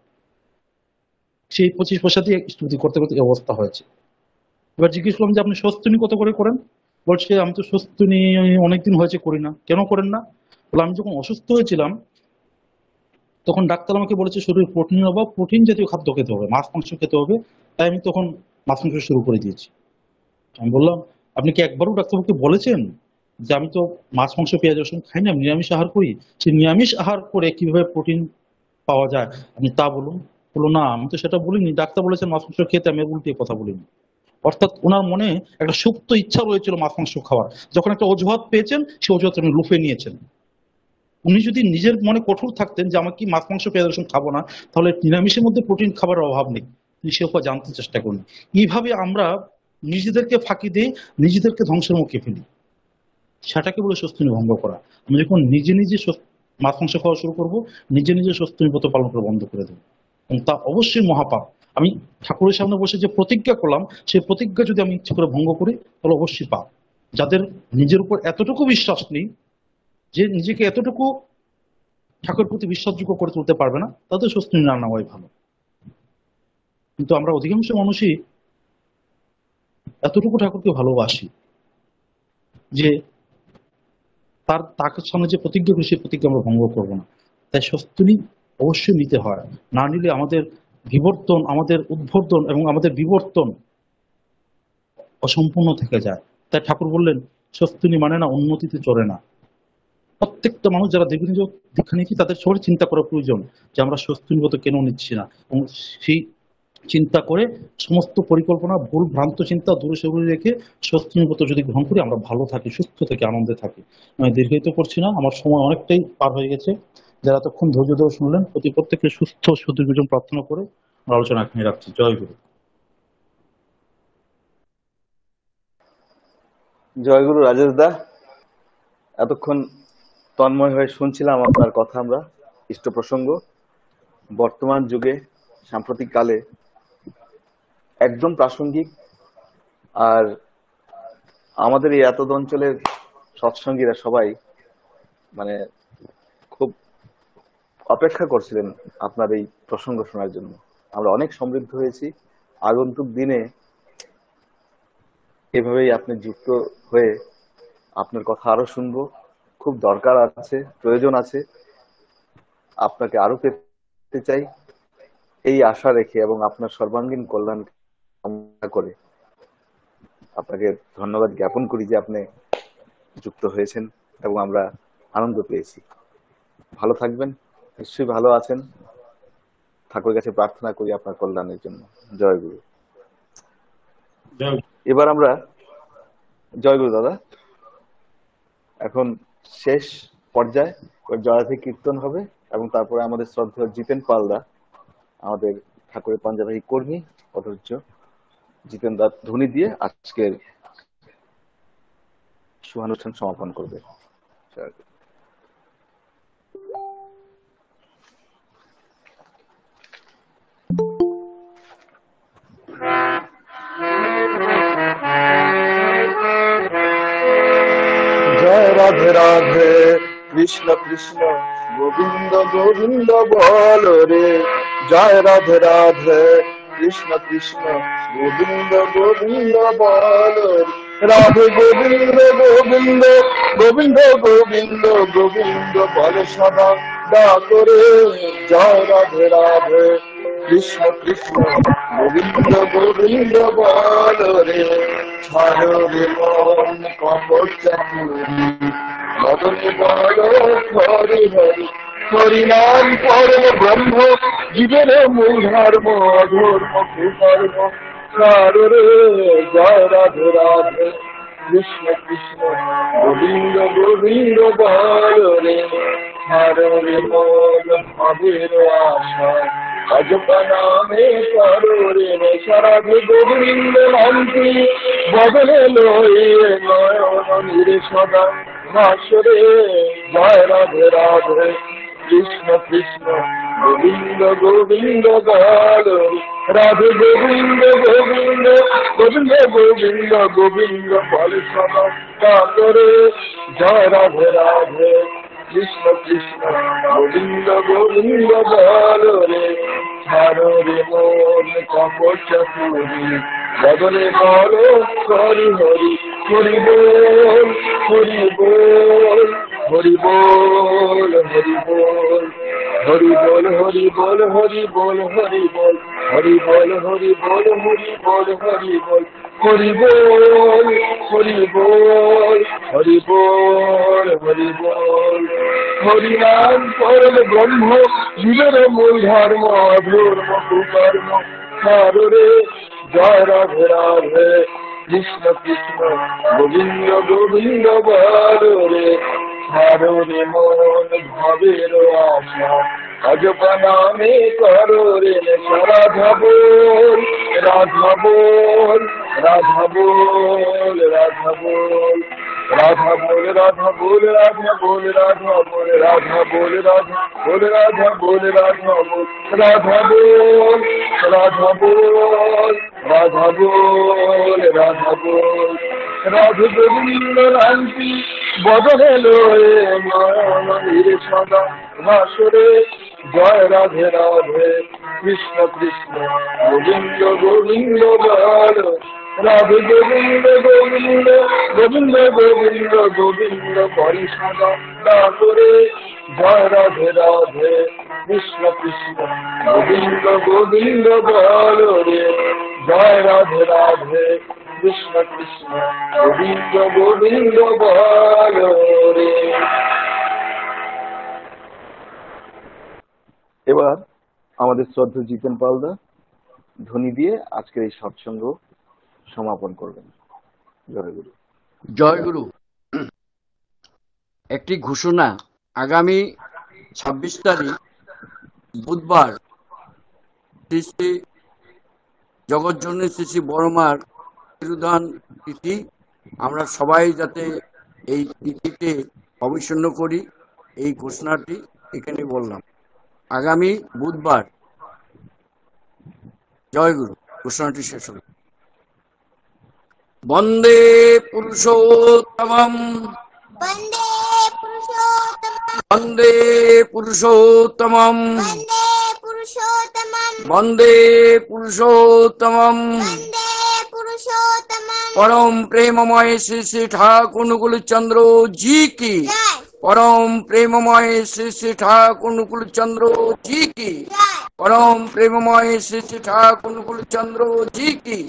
সেই 25 পয়সা দিয়ে ইষ্টভীতি করতে করতে এই অবস্থা হয়েছে। এবার জিজ্ঞেস করলাম যে আপনি স্বস্তিনী কত করে করেন? বলছে আমি তো স্বস্তিনী অনেকদিন হয়েছে করি না। কেন করেন না? বলে আমি যখন অসুস্থ হয়েছিলাম তখন ডাক্তার আমাকে বলেছে শরীরে প্রোটিনের অভাব, প্রোটিন জাতীয় খাদ্য খেতে হবে, মাছ মাংস খেতে হবে, তাই আমি তখন মাছ মাংস শুরু করে দিয়েছি। আমি বললাম আপনি কি একবারও ডাক্তারবাবুকে বলেছেন যে আমি তো মাছ মাংস পেঁয়াজ রসুন খাই না, নিরামিষ আহার করি, সেই নিরামিষ আহার করে কিভাবে প্রোটিন পাওয়া যায় আপনি তা বলুন? বললো না আমি তো সেটা বলিনি, ডাক্তার বলেছেন মাছ মাংস খেতে, আমি উল্টে কথা বলিনি। অর্থাৎ ওনার মনে একটা সুপ্ত ইচ্ছা রয়েছিল মাছ মাংস খাওয়ার, যখন একটা অজুহাত পেয়েছেন সেই অজুহাত উনি লুফে নিয়েছেন। উনি যদি নিজের মনে কঠোর থাকতেন যে আমাকে মাছ মাংস পেঁয়াজ রসুন খাবো না, তাহলে নিরামিষের মধ্যে প্রোটিন খাবার অভাব নেই, তিনি সে উপায় জানতে চেষ্টা করুন। এইভাবে আমরা নিজেদেরকে ফাঁকি দিয়ে নিজেদেরকে ধ্বংসের মুখে ফেলি, সেটাকে বলে স্বস্তিনী ভঙ্গ করা। আমি যখন নিজে নিজে মাছ মাংস খাওয়া শুরু করবো, নিজে নিজে স্বস্তিনী ব্রত পালন করে বন্ধ করে দেবো, এবং তা অবশ্যই মহাপাপ। আমি ঠাকুরের সামনে বসে যে প্রতিজ্ঞা করলাম, সেই প্রতিজ্ঞা যদি আমি ইচ্ছে করে ভঙ্গ করি তাহলে অবশ্যই পাপ। যাদের নিজের উপর এতটুকু বিশ্বাস নেই, যে নিজেকে এতটুকু ঠাকুরের প্রতি বিশ্বাসযোগ্য করে তুলতে পারবে না, তাদের স্বস্তিনী না নেওয়াই ভালো। কিন্তু আমরা অধিকাংশ মানুষই এতটুকু ঠাকুরকে ভালোবাসি যে তার সামনে যে প্রতিজ্ঞা করি সেই প্রতিজ্ঞা আমরা ভঙ্গ করবো না। তাই স্বস্তিনী অবশ্যই নিতে হয়, না নিলে আমাদের বিবর্তন, আমাদের উদ্বর্তন এবং আমাদের বিবর্তন অসম্পূর্ণ থেকে যায়। তাই ঠাকুর বললেন স্বস্তিনী মানে না উন্নতিতে চড়ে না। প্রত্যেকটা মানুষ যারা দীর্ঘদিন দীক্ষা নিয়েছি তাদের সবাই চিন্তা করা প্রয়োজন যে আমরা স্বস্তিনীব্রত কেন নিচ্ছি না, এবং সেই চিন্তা করে সমস্ত পরিকল্পনা, ভুল ভ্রান্ত চিন্তা দূরে সরিয়ে রেখে স্বস্তিনীব্রত যদি গ্রহণ করি আমরা ভালো থাকি, সুস্থ থাকি, আনন্দে থাকি। আমি দীর্ঘায়িত করছি না, আমার সময় অনেকটাই পার হয়ে গেছে। যারা এতক্ষণ ধৈর্য ধরে শুনলেন প্রত্যেককে সুস্থ সুদীর্ঘজন প্রার্থনা করে আলোচনা এখানে রাখছি। জয় গুরু। জয় গুরু রাজেশ দা, এতক্ষণ তন্ময় হয়ে শুনছিলাম আপনার কথা আমরা। ইষ্ট প্রসঙ্গ বর্তমান যুগে সাম্প্রতিক কালে একদম প্রাসঙ্গিক। আর আমাদের এই এত অঞ্চলের সৎসঙ্গীরা সবাই মানে খুব অপেক্ষা করছিলেন আপনার এই প্রসঙ্গ শোনার জন্য। আমরা অনেক সমৃদ্ধ হয়েছি। আগন্তুক দিনে এভাবেই আপনি যুক্ত হয়ে আপনার কথা আরো শুনবো, খুব দরকার আছে, প্রয়োজন আছে, আপনাকে আরো পেতে চাই এই আশা রেখে এবং আপনার সর্বাঙ্গীন কল্যাণ কামনা করে আপনাকে ধন্যবাদ জ্ঞাপন করি যে আপনি যুক্ত হয়েছেন এবং আমরা আনন্দ পেয়েছি। ভালো থাকবেন, নিশ্চয়ই ভালো আছেন। ঠাকুরের কাছে প্রার্থনা করি আপনার কল্যাণের জন্য। জয় গুরু। এবার আমরা জয় গুরু দাদা, এখন শেষ পর্যায়ে জয়াধি কীর্তন হবে এবং তারপরে আমাদের শ্রদ্ধেয় জিতেন পালদা, আমাদের ঠাকুরের পাঞ্জাবাহী কর্মী অধৈর্য জিতেন দা ধ্বনি দিয়ে আজকের শুভানুষ্ঠান সমাপন করবে। জয় রাধে রাধে, কৃষ্ণ কৃষ্ণ গোবিন্দ গোবিন্দ বল রে। জয় রাধে রাধে, কৃষ্ণ কৃষ্ণ গোবিন্দ গোবিন্দ বল রে। রাধে গোবিন্দ গোবিন্দ গোবিন্দ গোবিন্দ গোবিন্দ বল সদা ডাক রে। জয় রাধে রাধে, কৃষ্ণ কৃষ্ণ গোবিন্দ গোবিন্দ বল রে। ছাড়ো রে মন কপট চাতুরি, মদন বল হরি হরি। হরিনাম পরম ব্রহ্ম, জীবের মূল ধর্ম, অধর্ম কুকর্ম ছাড়ো রে। জয় রাধে রাধে, কৃষ্ণ কৃষ্ণ গোবিন্দ গোবিন্দ বল রে হারো রে মন ভবের আশা অজপ নামে করো রে সারাধে গোবিন্দ নামটি বদলে লয়ে নয়ন নিরে সদা ভাসরে জয় রাধে রাধে কৃষ্ণ কৃষ্ণ গোবিন্দ গোবিন্দ বল রাধে গোবিন্দ গোবিন্দ গোবিন্দ গোবিন্দ গোবিন্দ বলে সদা কাতরে জয় রাধে রাধে কৃষ্ণ কৃষ্ণ গোবিন্দ গোবিন্দ বল রে ছাড়ো রে মন কপট পুরি বদলে বলো হরি হরি হরি বল হরি বল হরি বল হরি বল হরি বল হরি বল হরি বল হরি বল হরি বল হরি বল হরি বল হরি বল হরি বল হরি বল হরি বল হরি বল হরি নাম পরম ব্রহ্ম জীবের মূল ধর্ম অধর্ম কুকর্ম ছাড়ো রে জয় রাধে রাধে কৃষ্ণ কৃষ্ণ গোবিন্দ গোবিন্দ বল রে ছাড়ো রে মন ভবের আশা অজপ নামে করো রে রাধা বল রাধা বল রাধা বল রাধা বল রাধা বল রাধা বল রাধা বল রাধা বল রাধা বল রাধা বল রাধা বল রাধা বল রাধা বল রাধা বল রাধা বল রাধা বল রাধে গোবিন্দ নামটি বদলে লয়ে নয়ন নিরে সদা ভাসরে জয় রাধে রাধে কৃষ্ণ কৃষ্ণ গোবিন্দ গোবিন্দ বল রাধে গোবিন্দ গোবিন্দ গোবিন্দ গোবিন্দ গোবিন্দ বলি সদা করে জয় রাধে রাধে কৃষ্ণ কৃষ্ণ গোবিন্দ গোবিন্দ বল রে জয় রাধে রাধে কৃষ্ণ কৃষ্ণ গোবিন্দ গোবিন্দ বল রে। এবার আমাদের শ্রদ্ধা জিতেন পালদা ধ্বনি দিয়ে আজকের এই সৎসঙ্গ সমাপন করবেন। জয় গুরু। জয় গুরু। একটি ঘোষণা, আগামী 26 তারিখ বুধবার শ্রী শ্রী জগৎজননী শ্রী শ্রী বড়মার তিরোধান তিথি। আমরা সবাই যাতে এই তিথিতে অবিচ্ছিন্ন করি, এই ঘোষণাটি এখানে বললাম। আগামী বুধবার। জয় গুরু। ঘোষণাটি শেষ হল। বন্দে পুরুষোত্তমম বন্দে পুরুষোত্তমম বন্দে পুরুষোত্তমম বন্দে পুরুষোত্তমম বন্দে পুরুষোত্তমম বন্দে পুরুষোত্তমম परम प्रेममय श्री श्री ठाकुर नुकुल चंद्र जी की। परम प्रेममय श्री श्री ठाकुर नुकुल चंद्र जी की। परम प्रेममय श्री श्री ठाकुर नुकुल चंद्र जी की।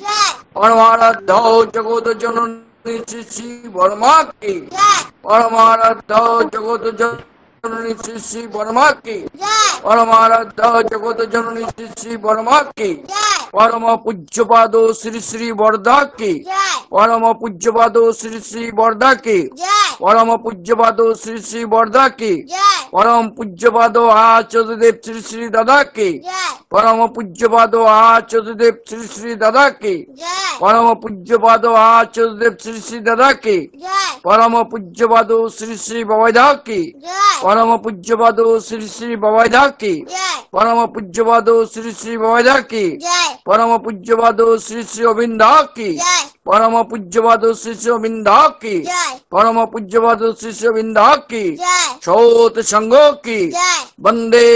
परमाराध्य जगत जननी श्री श्री वर्मा की। परमाराध्य जगत जननी श्री श्री वर्मा की। परमाराध्य जगत जननी श्री श्री वर्मा की। परम पूज्यपाद श्री श्री वर्धा की। परम पूज्यपाद श्री श्री वर्धा की। परम पूज्यपाद श्री श्री वर्धा की। परम पूज्यपाद आचार्यदेव श्री श्री दादा की। परम पूज्यपाद आचार्यदेव श्री श्री दादा की। परम पूज्यपाद आचार्यदेव श्री श्री दादा की। परम पूज्यपाद श्री श्री बवाइदा की। परम पूज्यपाद श्री श्री बवाइदा की। परम पूज्यपाद श्री श्री बवाइदा की। परम पूज्यपाद श्री श्री अविंदा की। परम पूज्यपाद श्री श्री अविंदा की। परम पूज्यपाद श्री श्री अविंदा की। सौत संगो की। वंदे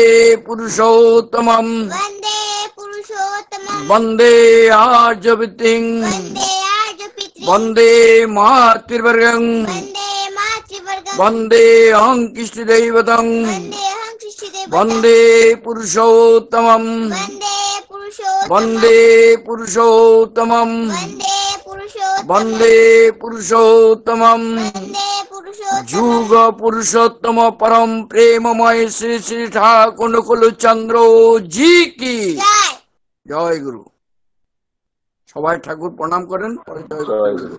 पुरुषोत्तमम वंदे पुरुषोत्तमम वंदे आर्यवृत्तिं वंदे मातृवर्गं वंदे मातृवर्गं वंदे अहंकृष्टदैवतं वंदे अहंकृष्टदैवतं वंदे पुरुषोत्तमं वंदे पुरुषोत्तमं वंदे पुरुषोत्तमं वंदे पुरुषोत्तमं वंदे पुरुषोत्तमं वंदे पुरुषोत्तमं जुग पुरुषोत्तम परम प्रेममय श्री श्री ठाकुर नुकुल चंद्र जी की जय। জয় গুরু। সবাই ঠাকুর প্রণাম করেন। পরে জয় গুরু। জয় গুরু।